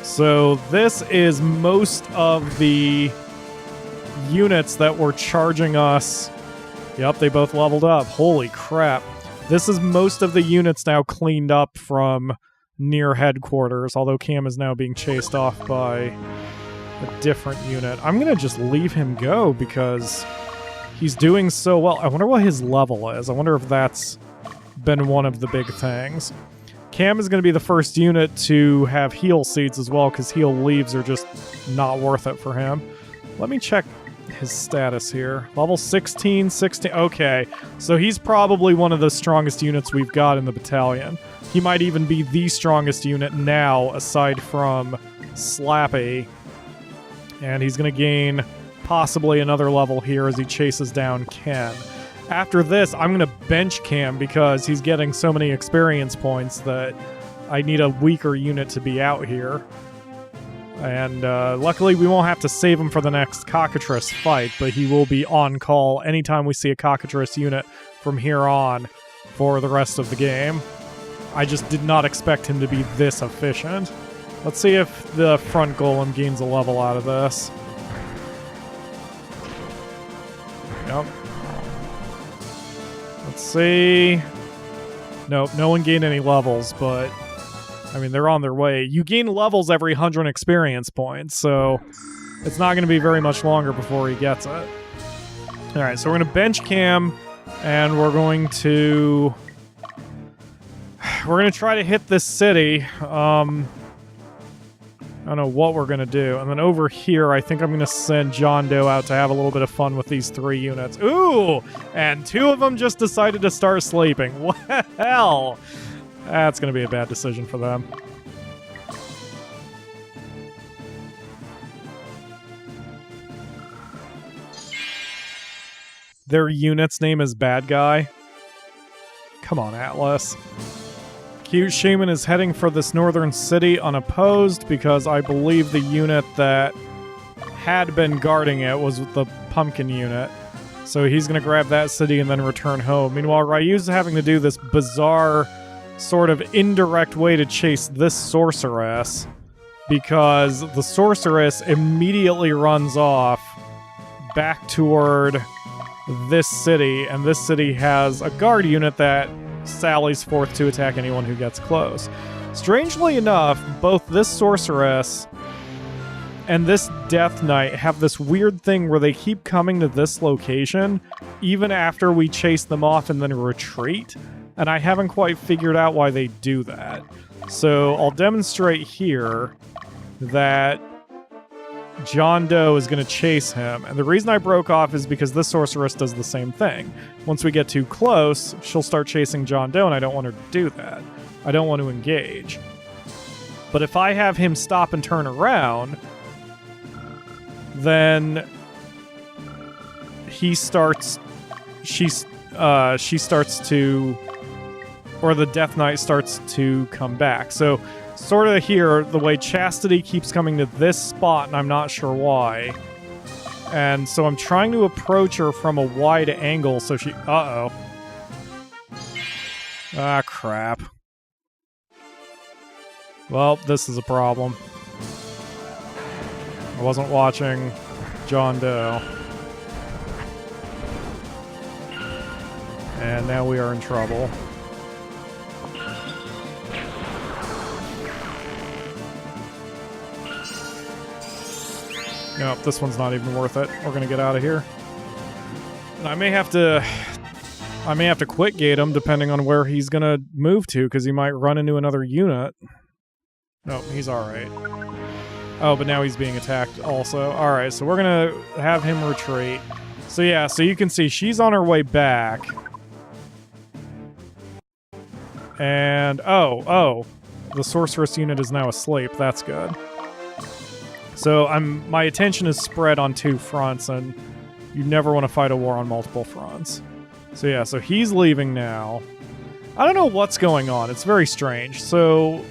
So this is most of the units that were charging us. Yep, they both leveled up. Holy crap. This is most of the units now cleaned up from near headquarters, although Cam is now being chased off by a different unit. I'm going to just leave him go because he's doing so well. I wonder what his level is. I wonder if that's been one of the big things. Cam is going to be the first unit to have heal seeds as well because heal leaves are just not worth it for him. Let me check his status here. Level 16, 16. Okay, so he's probably one of the strongest units we've got in the battalion. He might even be the strongest unit now, aside from Slappy. And he's going to gain possibly another level here as he chases down Ken. After this, I'm going to bench Cam because he's getting so many experience points that I need a weaker unit to be out here. And luckily, we won't have to save him for the next Cockatrice fight, but he will be on call anytime we see a Cockatrice unit from here on for the rest of the game. I just did not expect him to be this efficient. Let's see if the front golem gains a level out of this. Yep. Let's see. Nope, no one gained any levels, but I mean, they're on their way. You gain levels every 100 experience points, so it's not going to be very much longer before he gets it. Alright, so we're going to bench cam, and we're going to try to hit this city. I don't know what we're going to do. And then over here, I think I'm going to send John Doe out to have a little bit of fun with these 3 units. Ooh! And 2 of them just decided to start sleeping. Well, that's going to be a bad decision for them. Their unit's name is Bad Guy. Come on, Atlas. Cute Shaman is heading for this northern city unopposed because I believe the unit that had been guarding it was the pumpkin unit. So he's going to grab that city and then return home. Meanwhile, Ryu's having to do this bizarre sort of indirect way to chase this sorceress because the sorceress immediately runs off back toward this city, and this city has a guard unit that sallies forth to attack anyone who gets close. Strangely enough, both this sorceress and this Death Knight have this weird thing where they keep coming to this location even after we chase them off and then retreat, and I haven't quite figured out why they do that. So I'll demonstrate here that John Doe is going to chase him, and the reason I broke off is because this sorceress does the same thing. Once we get too close, she'll start chasing John Doe, and I don't want her to do that. I don't want to engage. But if I have him stop and turn around, then she starts to, or the Death Knight starts to come back. So sort of here, the way Chastity keeps coming to this spot, and I'm not sure why. And so I'm trying to approach her from a wide angle, so she... Uh-oh. Ah, crap. Well, this is a problem. I wasn't watching John Doe. And now we are in trouble. Nope, this one's not even worth it. We're gonna get out of here. And I may have to quit gate him depending on where he's gonna move to, because he might run into another unit. Nope, he's alright. Oh, but now he's being attacked also. Alright, so we're gonna have him retreat. So yeah, so you can see she's on her way back. And, oh, the sorceress unit is now asleep. That's good. So my attention is spread on 2 fronts, and you never want to fight a war on multiple fronts. So yeah, so he's leaving now. I don't know what's going on. It's very strange. So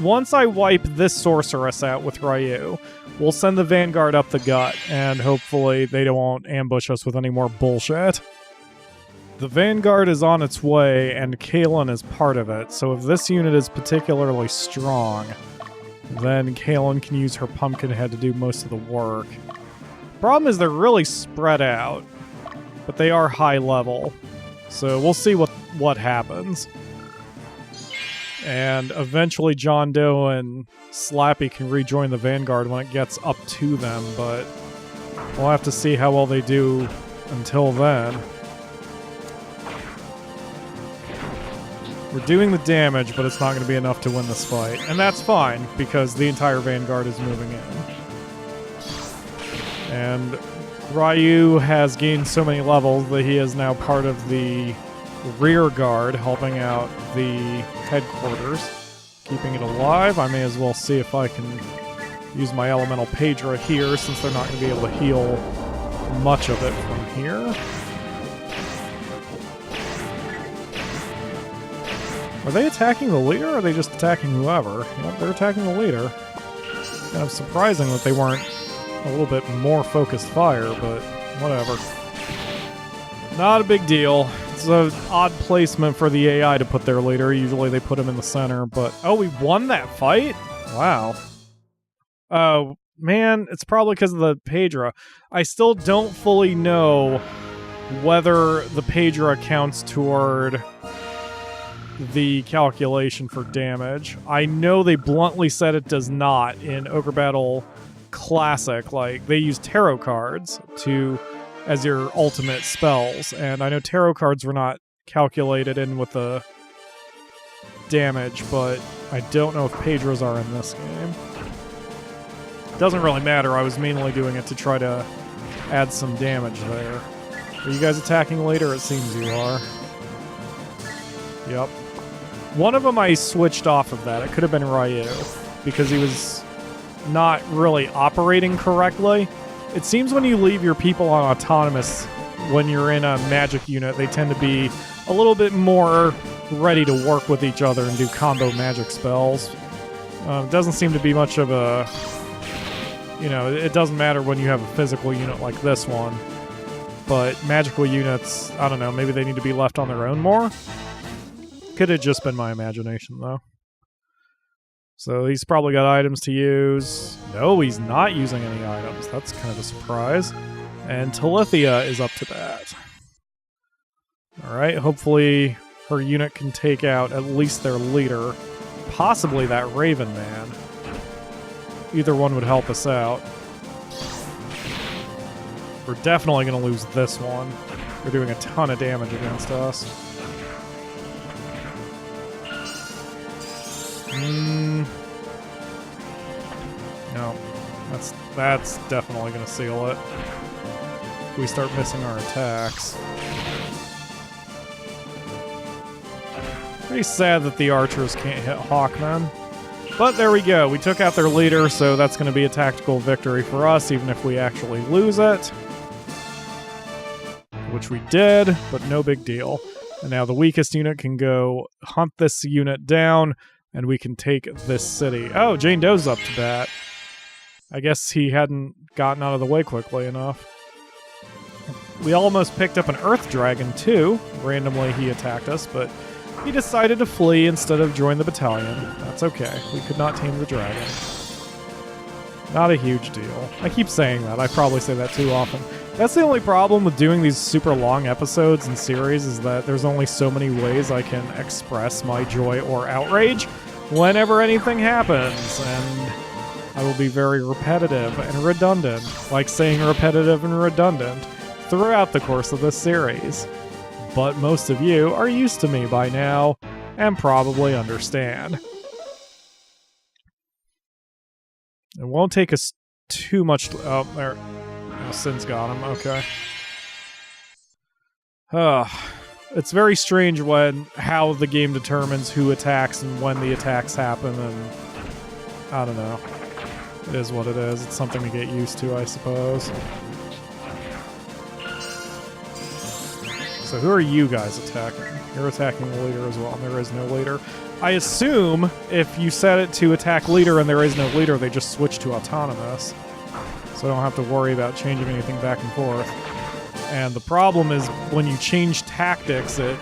once I wipe this sorceress out with Ryu, we'll send the Vanguard up the gut, and hopefully they won't ambush us with any more bullshit. The Vanguard is on its way, and Kalen is part of it, so if this unit is particularly strong, then Kalen can use her pumpkin head to do most of the work. Problem is they're really spread out, but they are high level, so we'll see what happens. And eventually John Doe and Slappy can rejoin the Vanguard when it gets up to them, but we'll have to see how well they do until then. We're doing the damage, but it's not going to be enough to win this fight. And that's fine, because the entire Vanguard is moving in. And Ryu has gained so many levels that he is now part of the rear guard, helping out the headquarters. Keeping it alive. I may as well see if I can use my elemental Pedra here, since they're not going to be able to heal much of it from here. Are they attacking the leader, or are they just attacking whoever? Yep, they're attacking the leader. Kind of surprising that they weren't a little bit more focused fire, but whatever. Not a big deal. It's an odd placement for the AI to put their leader. Usually they put him in the center, but... Oh, we won that fight? Wow. Oh, man, it's probably because of the Pedra. I still don't fully know whether the Pedra counts toward the calculation for damage. I know they bluntly said it does not in Ogre Battle Classic. Like, they use tarot cards to as your ultimate spells. And I know tarot cards were not calculated in with the damage, but I don't know if Pedro's are in this game. Doesn't really matter. I was mainly doing it to try to add some damage there. Are you guys attacking later? It seems you are. Yep. One of them I switched off of that. It could have been Ryu, because he was not really operating correctly. It seems when you leave your people on autonomous, when you're in a magic unit, they tend to be a little bit more ready to work with each other and do combo magic spells. It doesn't seem to be much of a... You know, it doesn't matter when you have a physical unit like this one. But magical units, I don't know, maybe they need to be left on their own more? Could have just been my imagination, though. So he's probably got items to use. No, he's not using any items. That's kind of a surprise. And Talithia is up to bat. Alright, hopefully her unit can take out at least their leader. Possibly that Raven Man. Either one would help us out. We're definitely going to lose this one. They're doing a ton of damage against us. No. That's definitely going to seal it. If we start missing our attacks. Pretty sad that the archers can't hit Hawkmen. But there we go. We took out their leader, so that's going to be a tactical victory for us, even if we actually lose it. Which we did, but no big deal. And now the weakest unit can go hunt this unit down, and we can take this city. Oh, Jane Doe's up to bat. I guess he hadn't gotten out of the way quickly enough. We almost picked up an Earth Dragon, too. Randomly, he attacked us, but he decided to flee instead of join the battalion. That's okay. We could not tame the dragon. Not a huge deal. I keep saying that. I probably say that too often. That's the only problem with doing these super long episodes and series, is that there's only so many ways I can express my joy or outrage whenever anything happens, and I will be very repetitive and redundant, like saying repetitive and redundant throughout the course of this series. But most of you are used to me by now and probably understand. It won't take us too much... Oh, there. Oh, Sin's got him. Okay. It's very strange how the game determines who attacks and when the attacks happen, and I don't know. It is what it is. It's something to get used to, I suppose. So who are you guys attacking? You're attacking the leader as well, and there is no leader. I assume if you set it to attack leader and there is no leader, they just switch to autonomous. So I don't have to worry about changing anything back and forth. And the problem is when you change tactics, it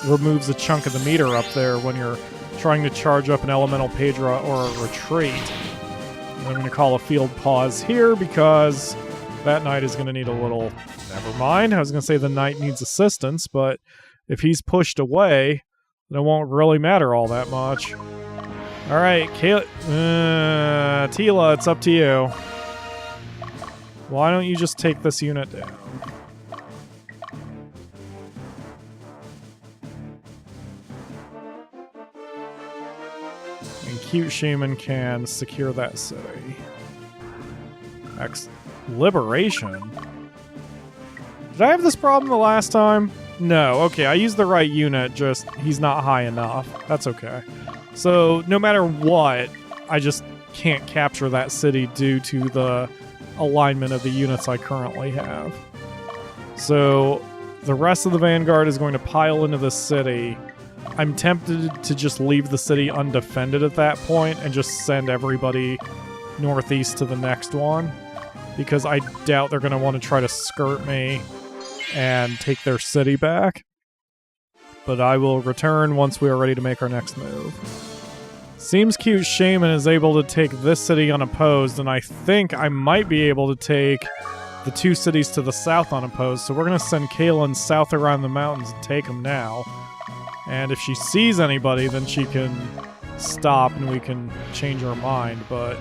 removes a chunk of the meter up there when you're trying to charge up an elemental Pedra or a retreat. And I'm going to call a field pause here because that knight is going to need a little... Never mind. I was going to say the knight needs assistance, but if he's pushed away, then it won't really matter all that much. All right, Tila, it's up to you. Why don't you just take this unit down? And Cute Shaman can secure that city. Liberation? Did I have this problem the last time? No. Okay, I used the right unit, just he's not high enough. That's okay. So, no matter what, I just can't capture that city due to the alignment of the units I currently have. So, the rest of the Vanguard is going to pile into this city. I'm tempted to just leave the city undefended at that point and just send everybody northeast to the next one, because I doubt they're going to want to try to skirt me and take their city back. But I will return once we are ready to make our next move. Seems Cute Shaman is able to take this city unopposed, and I think I might be able to take the two cities to the south unopposed, so we're going to send Kaylin south around the mountains and take them now. And if she sees anybody, then she can stop and we can change our mind, but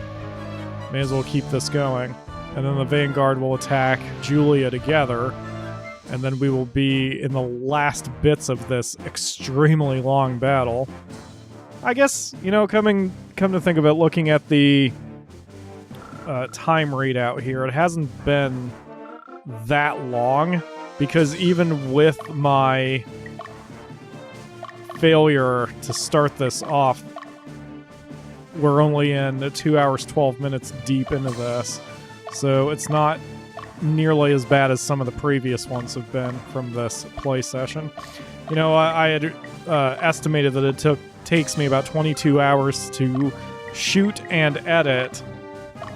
may as well keep this going. and then the Vanguard will attack Julia together, and then we will be in the last bits of this extremely long battle. I guess, you know, come to think of it, looking at the time readout here, it hasn't been that long, because even with my failure to start this off, we're only in 2 hours 12 minutes deep into this, so it's not nearly as bad as some of the previous ones have been from this play session. You know, I had estimated that it takes me about 22 hours to shoot and edit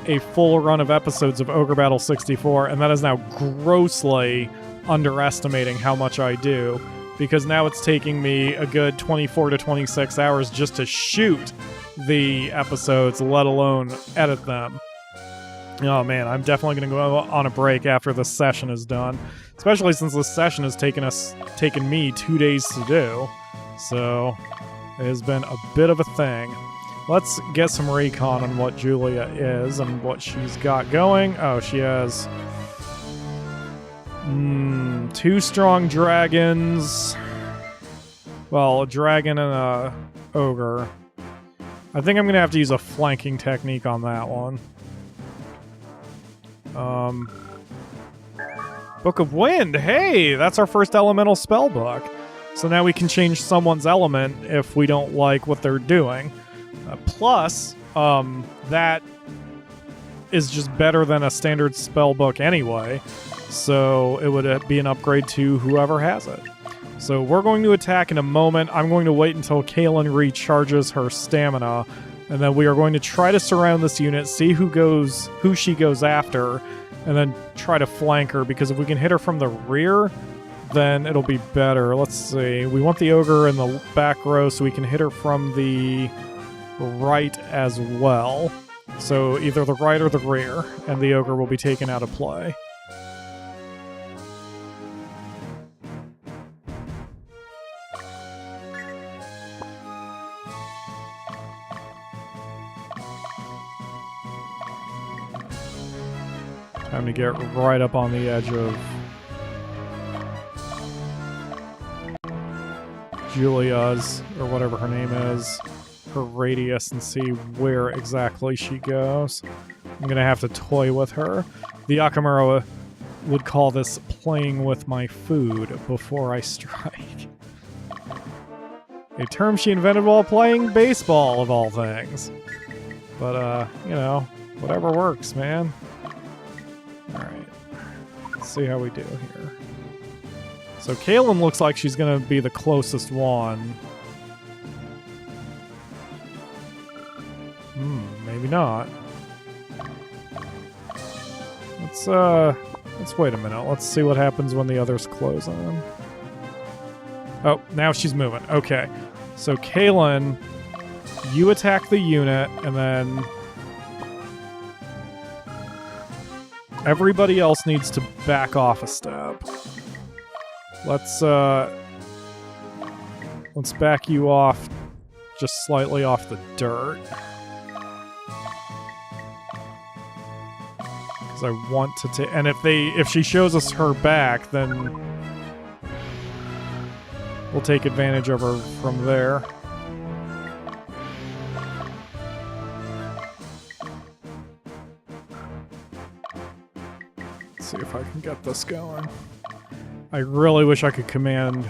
a full run of episodes of Ogre Battle 64, and that is now grossly underestimating how much I do, because now it's taking me a good 24 to 26 hours just to shoot the episodes, let alone edit them. Oh man, I'm definitely going to go on a break after this session is done, especially since this session has taken me 2 days to do, so it has been a bit of a thing. Let's get some recon on what Julia is and what she's got going. Oh, she has 2 strong dragons. Well, a dragon and a ogre. I think I'm going to have to use a flanking technique on that one. Book of Wind. Hey, that's our first elemental spell book. So now we can change someone's element if we don't like what they're doing. Plus, that is just better than a standard spell book anyway, so it would be an upgrade to whoever has it. So we're going to attack in a moment. I'm going to wait until Kaylin recharges her stamina, and then we are going to try to surround this unit, see who she goes after, and then try to flank her, because if we can hit her from the rear, then it'll be better. Let's see. We want the ogre in the back row so we can hit her from the right as well. So either the right or the rear, and the ogre will be taken out of play. Time to get right up on the edge of Julia's, or whatever her name is, her radius, and see where exactly she goes. I'm gonna have to toy with her. The Akamura would call this playing with my food before I strike. A term she invented while playing baseball, of all things. But, you know, whatever works, man. Alright. Let's see how we do here. So Kaylin looks like she's gonna be the closest one. Maybe not. Let's wait a minute. Let's see what happens when the others close on. Oh, now she's moving. Okay. So Kaylin, you attack the unit, and then everybody else needs to back off a step. Let's back you off just slightly off the dirt. Because I want to take, and if she shows us her back, then we'll take advantage of her from there. Let's see if I can get this going. I really wish I could command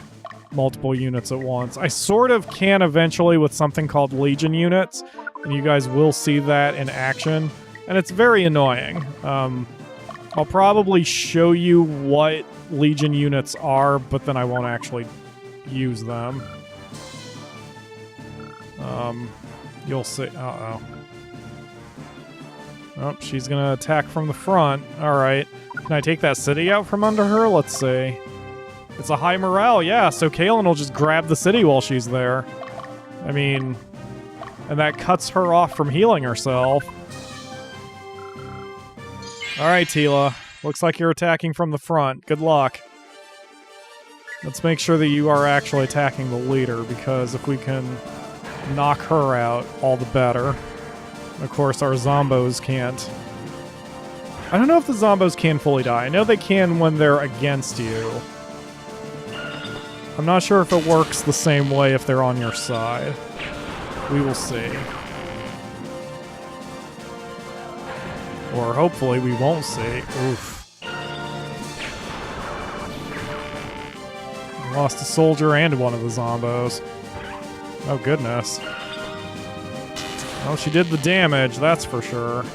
multiple units at once. I sort of can eventually with something called Legion units, and you guys will see that in action, and it's very annoying. I'll probably show you what Legion units are, but then I won't actually use them. You'll see. Uh-oh. Oh, she's gonna attack from the front. Alright. Can I take that city out from under her? Let's see. It's a high morale, yeah, so Kaylin will just grab the city while she's there. I mean, and that cuts her off from healing herself. Alright, Tila. Looks like you're attacking from the front. Good luck. Let's make sure that you are actually attacking the leader, because if we can knock her out, all the better. Of course, our zombos can't I don't know if the zombos can fully die. I know they can when they're against you. I'm not sure if it works the same way if they're on your side. We will see. Or hopefully we won't see. Oof. Lost a soldier and one of the zombos. Oh, goodness. Well, she did the damage, that's for sure.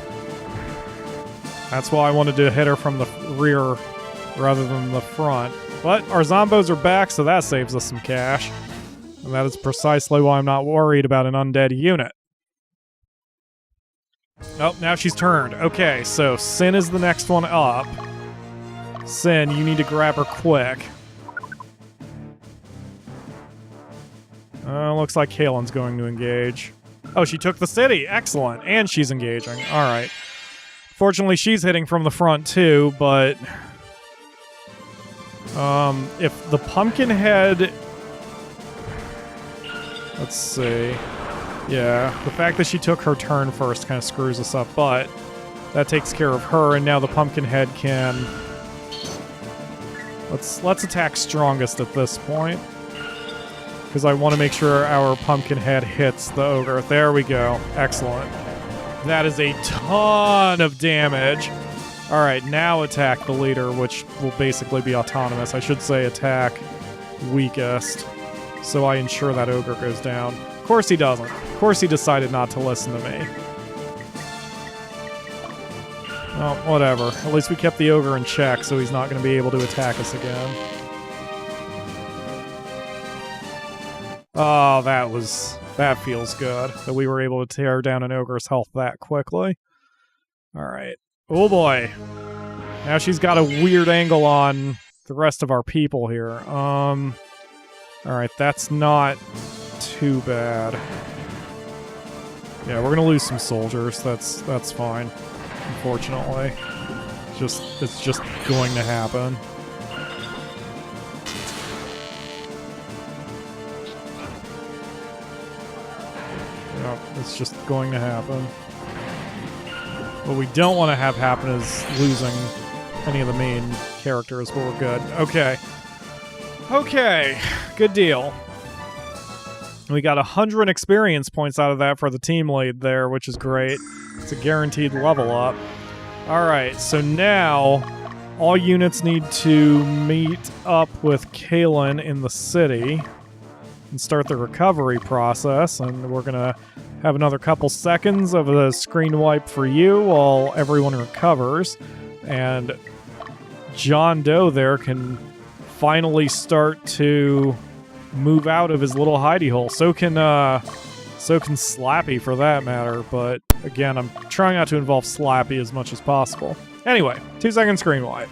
That's why I wanted to hit her from the rear rather than the front. But our zombos are back, so that saves us some cash. And that is precisely why I'm not worried about an undead unit. Oh, now she's turned. Okay, so Sin is the next one up. Sin, you need to grab her quick. Looks like Kalen's going to engage. Oh, she took the city. Excellent. And she's engaging. All right. Fortunately, she's hitting from the front too, but if the Pumpkinhead... Let's see. Yeah, the fact that she took her turn first kind of screws us up, but that takes care of her, and now the Pumpkinhead can... Let's attack strongest at this point, because I want to make sure our Pumpkinhead hits the Ogre. There we go. Excellent. That is a ton of damage. All right, now attack the leader, which will basically be autonomous. I should say attack weakest, so I ensure that Ogre goes down. Of course he doesn't. Of course he decided not to listen to me. Well, whatever. At least we kept the Ogre in check, so he's not going to be able to attack us again. Oh, that feels good, that we were able to tear down an Ogre's health that quickly. Alright. Oh boy. Now she's got a weird angle on the rest of our people here. Alright, that's not too bad. Yeah, we're gonna lose some soldiers. That's fine. Unfortunately. It's just going to happen. Yep, it's just going to happen. What we don't want to have happen is losing any of the main characters, but we're good. Okay. Okay, good deal. We got 100 experience points out of that for the team lead there, which is great. It's a guaranteed level up. Alright, so now all units need to meet up with Kalen in the city and start the recovery process, and we're gonna have another couple seconds of a screen wipe for you while everyone recovers, and John Doe there can finally start to move out of his little hidey hole. So can Slappy, for that matter, but again, I'm trying not to involve Slappy as much as possible. Anyway, 2-second screen wipe.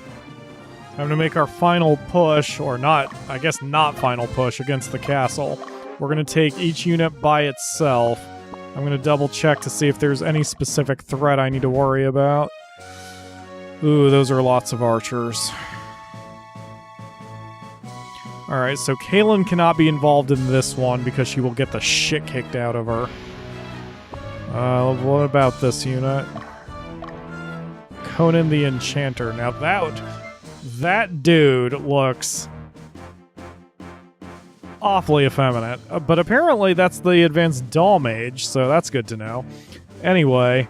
Time to make our final push, or not, I guess not final push, against the castle. We're going to take each unit by itself. I'm going to double check to see if there's any specific threat I need to worry about. Ooh, those are lots of archers. Alright, so Kalen cannot be involved in this one because she will get the shit kicked out of her. What about this unit? Conan the Enchanter. Now that dude looks awfully effeminate. But apparently that's the advanced doll mage, so that's good to know. Anyway,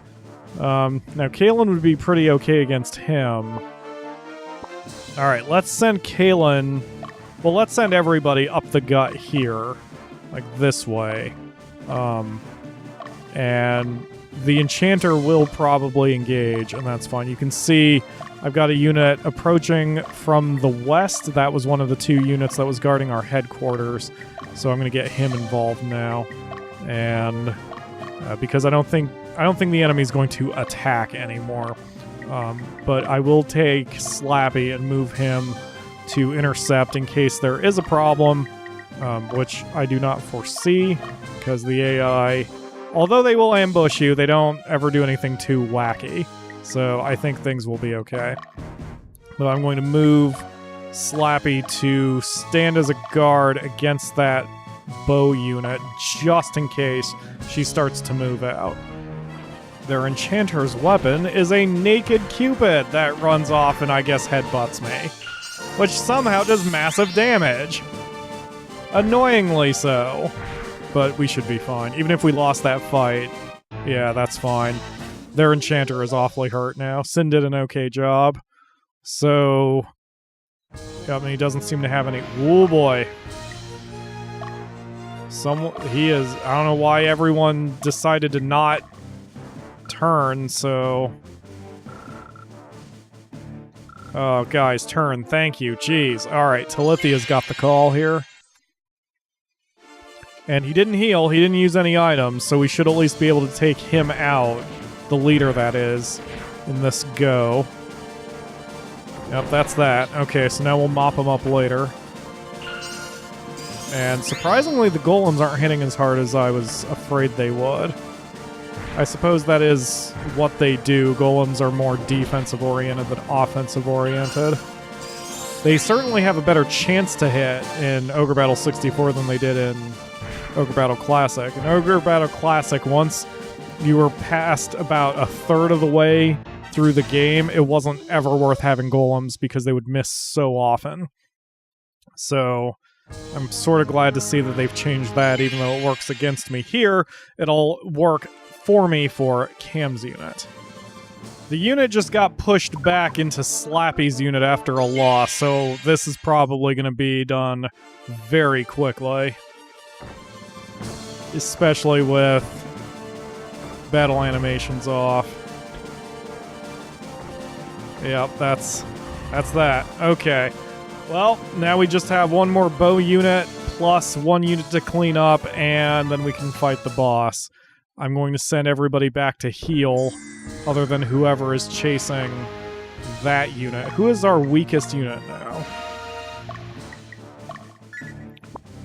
now Kalen would be pretty okay against him. Alright, let's send Kalen... Well, let's send everybody up the gut here, like this way. And the Enchanter will probably engage, and that's fine. You can see I've got a unit approaching from the west. That was one of the 2 units that was guarding our headquarters, so I'm going to get him involved now. And because I don't think the enemy's going to attack anymore, but I will take Slappy and move him to intercept in case there is a problem, which I do not foresee, because the AI, although they will ambush you, they don't ever do anything too wacky. So I think things will be okay. But I'm going to move Slappy to stand as a guard against that bow unit, just in case she starts to move out. Their enchanter's weapon is a naked cupid that runs off and I guess headbutts me, which somehow does massive damage. Annoyingly so. But we should be fine. Even if we lost that fight, yeah, that's fine. Their enchanter is awfully hurt now. Sin did an okay job. So, I mean, he doesn't seem to have any... Oh boy. He is... I don't know why everyone decided to not turn, so... Oh, guys, turn. Thank you. Jeez. Alright, Talithia's got the call here. And he didn't heal, he didn't use any items, so we should at least be able to take him out. The leader, that is, in this go. Yep, that's that. Okay, so now we'll mop him up later. And surprisingly, the golems aren't hitting as hard as I was afraid they would. I suppose that is what they do. Golems are more defensive-oriented than offensive-oriented. They certainly have a better chance to hit in Ogre Battle 64 than they did in Ogre Battle Classic. In Ogre Battle Classic, once you were past about a third of the way through the game, it wasn't ever worth having golems because they would miss so often. So I'm sort of glad to see that they've changed that, even though it works against me here. It'll work for me for Cam's unit. The unit just got pushed back into Slappy's unit after a loss, so this is probably going to be done very quickly. Especially with battle animations off. Yep, that's that. Okay. Well, now we just have one more bow unit plus one unit to clean up, and then we can fight the boss. I'm going to send everybody back to heal, other than whoever is chasing that unit. Who is our weakest unit now?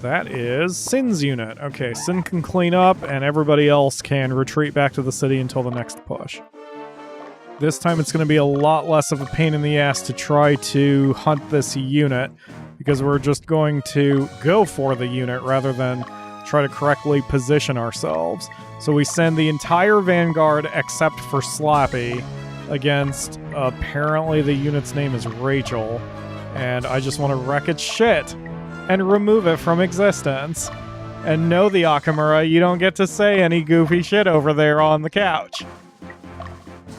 That is Sin's unit. Okay, Sin can clean up, and everybody else can retreat back to the city until the next push. This time it's going to be a lot less of a pain in the ass to try to hunt this unit, because we're just going to go for the unit rather than try to correctly position ourselves. So we send the entire vanguard except for Slappy against, apparently the unit's name is Rachel, and I just want to wreck its shit and remove it from existence. And no, the Akamura, you don't get to say any goofy shit over there on the couch.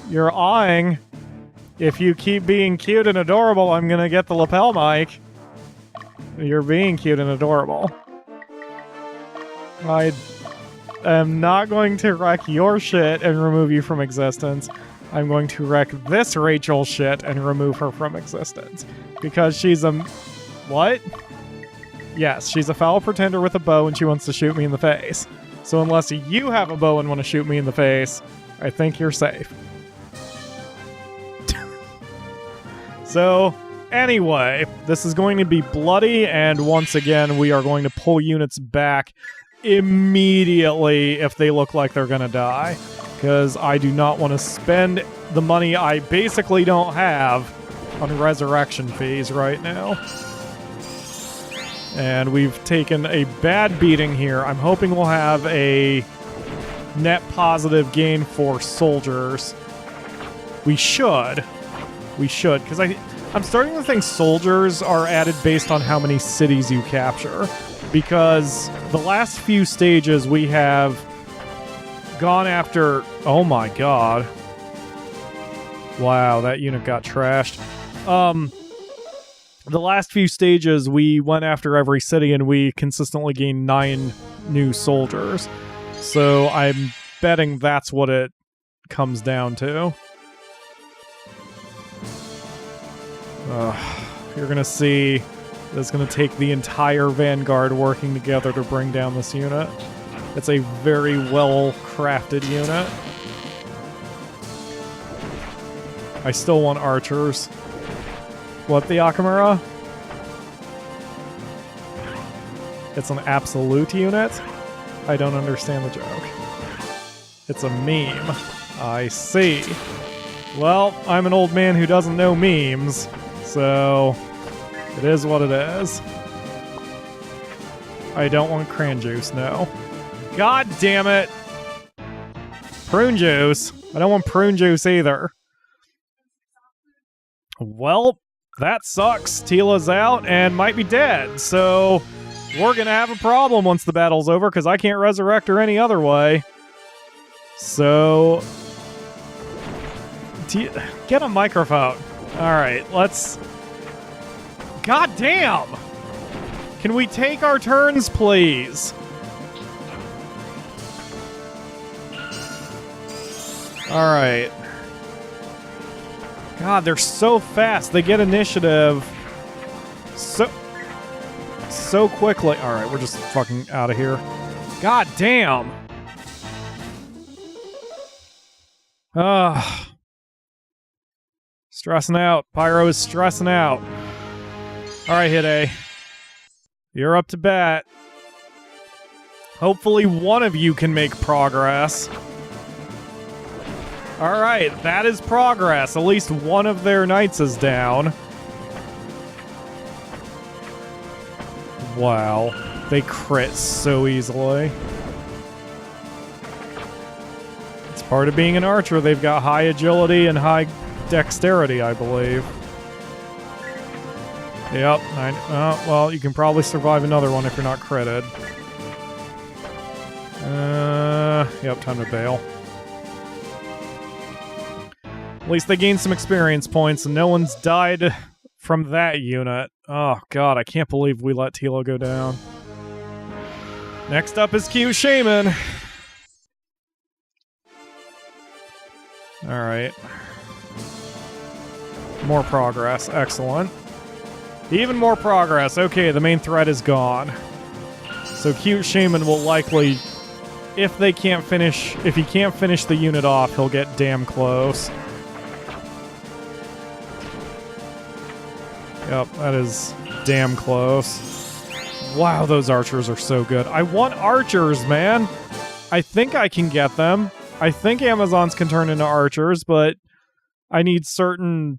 You're awing. If you keep being cute and adorable, I'm gonna get the lapel mic. You're being cute and adorable. I am not going to wreck your shit and remove you from existence. I'm going to wreck this Rachel shit and remove her from existence. Because she's a... What? Yes, she's a foul pretender with a bow and she wants to shoot me in the face. So unless you have a bow and want to shoot me in the face, I think you're safe. So, anyway, this is going to be bloody, and once again, we are going to pull units back immediately if they look like they're gonna die. Because I do not want to spend the money I basically don't have on resurrection fees right now. And we've taken a bad beating here. I'm hoping we'll have a net positive gain for soldiers. We should. We should, because I'm starting to think soldiers are added based on how many cities you capture. Because the last few stages we have gone after... Oh my god. Wow, that unit got trashed. The last few stages, we went after every city and we consistently gained 9 new soldiers. So I'm betting that's what it comes down to. You're gonna see it's gonna take the entire vanguard working together to bring down this unit. It's a very well-crafted unit. I still want archers. What, the Akamura? It's an absolute unit? I don't understand the joke. It's a meme. I see. Well, I'm an old man who doesn't know memes, so it is what it is. I don't want cran juice, no. God damn it! Prune juice! I don't want prune juice either. Well, that sucks. Tila's out and might be dead, so we're gonna have a problem once the battle's over because I can't resurrect her any other way. So, get a microphone. All right, let's... God damn! Can we take our turns, please? All right. God, they're so fast. They get initiative so quickly. All right, we're just fucking out of here. God damn. Stressing out. Pyro is stressing out. All right, Hide. You're up to bat. Hopefully one of you can make progress. All right, that is progress. At least one of their knights is down. Wow, they crit so easily. It's part of being an archer. They've got high agility and high dexterity, I believe. Yep, well, you can probably survive another one if you're not critted. Yep, time to bail. At least they gained some experience points, and no one's died from that unit. Oh, God, I can't believe we let Tila go down. Next up is Q Shaman. Alright. More progress. Excellent. Even more progress. Okay, the main threat is gone. So Cute Shaman will likely... If he can't finish the unit off, he'll get damn close. Yep, that is damn close. Wow, those archers are so good. I want archers, man! I think I can get them. I think Amazons can turn into archers, but I need certain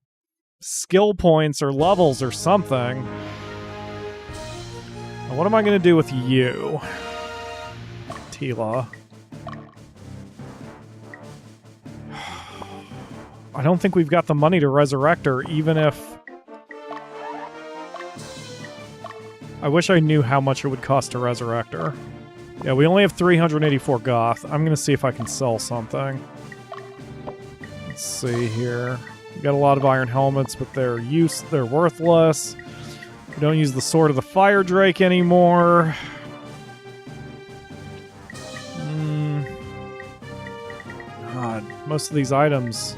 skill points or levels or something. Now, what am I going to do with you, Tila? I don't think we've got the money to resurrect her, even if... I wish I knew how much it would cost to resurrect her. Yeah, we only have 384 goth. I'm going to see if I can sell something. Let's see here. We got a lot of iron helmets, but they're worthless. We don't use the Sword of the Fire Drake anymore. God, most of these items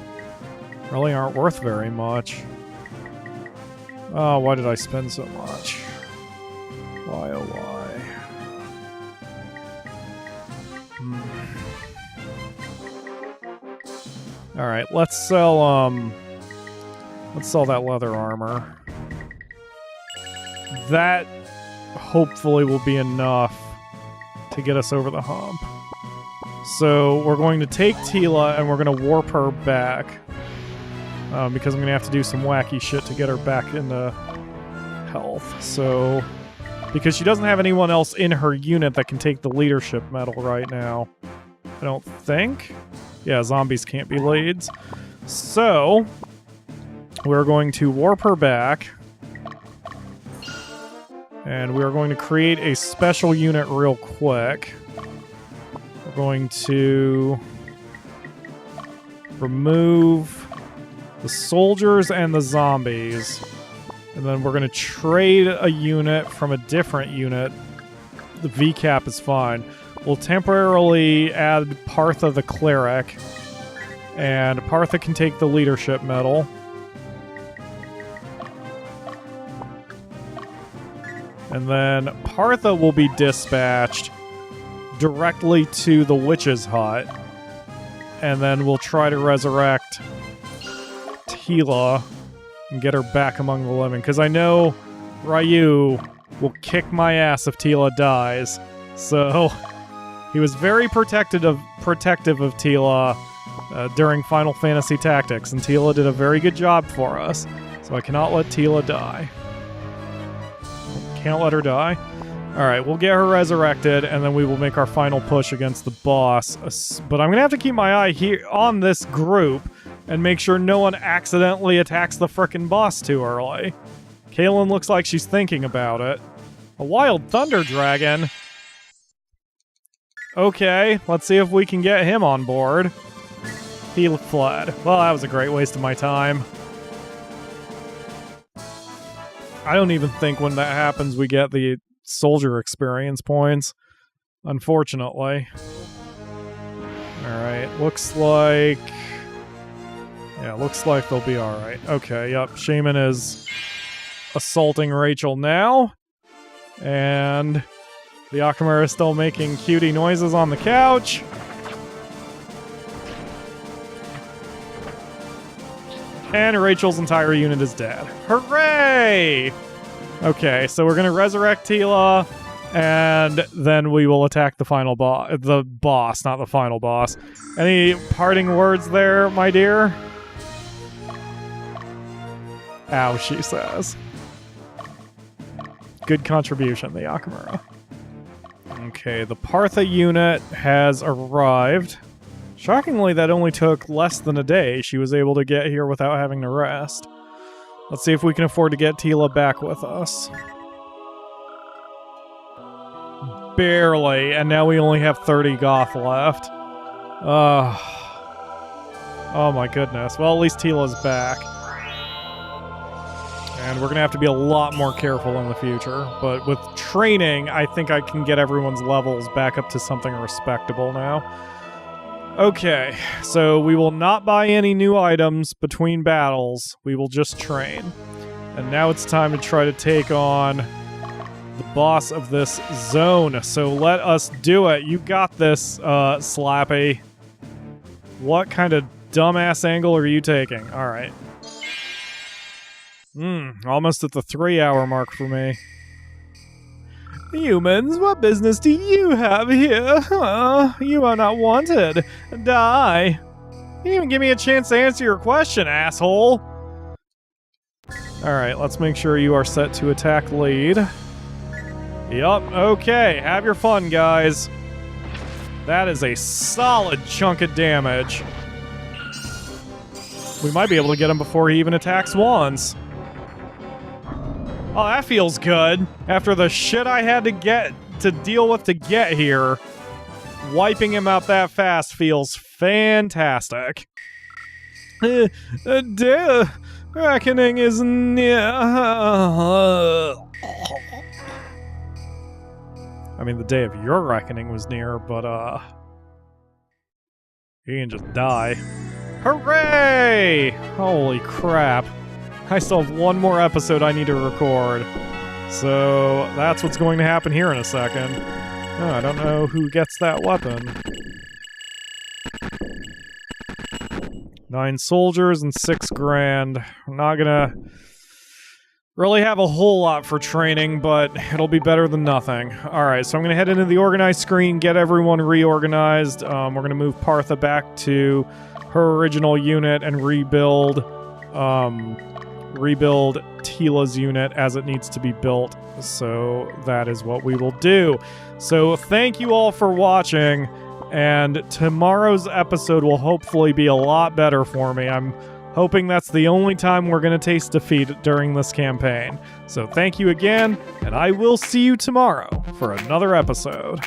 really aren't worth very much. Oh, why did I spend so much? Why, oh why? Alright, let's sell that leather armor. That hopefully will be enough to get us over the hump. So we're going to take Tila and we're going to warp her back. Because I'm going to have to do some wacky shit to get her back into health. So... Because she doesn't have anyone else in her unit that can take the leadership medal right now. I don't think. Yeah, zombies can't be leads. So, we're going to warp her back. And we're going to create a special unit real quick. We're going to remove the soldiers and the zombies. And then we're going to trade a unit from a different unit. The VCAP is fine. We'll temporarily add Partha the Cleric. And Partha can take the leadership medal. And then Partha will be dispatched directly to the witch's hut. And then we'll try to resurrect Tila and get her back among the living. Because I know Ryu will kick my ass if Tila dies. So he was very protective of Tila during Final Fantasy Tactics. And Tila did a very good job for us. So I cannot let Tila die. Can't let her die. Alright, we'll get her resurrected, and then we will make our final push against the boss. But I'm gonna have to keep my eye here on this group and make sure no one accidentally attacks the frickin' boss too early. Kaylin looks like she's thinking about it. A wild thunder dragon? Okay, let's see if we can get him on board. He fled. Well, that was a great waste of my time. I don't even think when that happens we get the soldier experience points, unfortunately. Alright, looks like... Yeah, looks like they'll be alright. Okay, yep, Shaman is assaulting Rachel now. And the Akamura is still making cutie noises on the couch. And Rachel's entire unit is dead. Hooray! Okay, so we're gonna resurrect Tila, and then we will attack the final boss. The boss, not the final boss. Any parting words there, my dear? Ow, she says. Good contribution, the Akamura. Okay, the Partha unit has arrived. Shockingly, that only took less than a day. She was able to get here without having to rest. Let's see if we can afford to get Tila back with us. Barely, and now we only have 30 Goth left. Oh my goodness. Well, at least Tila's back. And we're going to have to be a lot more careful in the future. But with training, I think I can get everyone's levels back up to something respectable now. Okay, so we will not buy any new items between battles. We will just train. And now it's time to try to take on the boss of this zone. So let us do it. You got this, Slappy. What kind of dumbass angle are you taking? All right. Almost at the 3-hour mark for me. Humans, what business do you have here? You are not wanted. Die. You didn't even give me a chance to answer your question, asshole. Alright, let's make sure you are set to attack lead. Yup, okay. Have your fun, guys. That is a solid chunk of damage. We might be able to get him before he even attacks once. Oh, that feels good. After the shit I had to deal with to get here, wiping him out that fast feels fantastic. Death reckoning is near. I mean, the day of your reckoning was near, but you can just die. Hooray! Holy crap. I still have one more episode I need to record. So that's what's going to happen here in a second. Oh, I don't know who gets that weapon. 9 soldiers and 6 grand. I'm not gonna really have a whole lot for training, but it'll be better than nothing. Alright, so I'm gonna head into the organized screen, get everyone reorganized. We're gonna move Partha back to her original unit and rebuild Tila's unit as it needs to be built. So that is what we will do. So thank you all for watching, and tomorrow's episode will hopefully be a lot better for me. I'm hoping that's the only time we're going to taste defeat during this campaign. So thank you again, and I will see you tomorrow for another episode.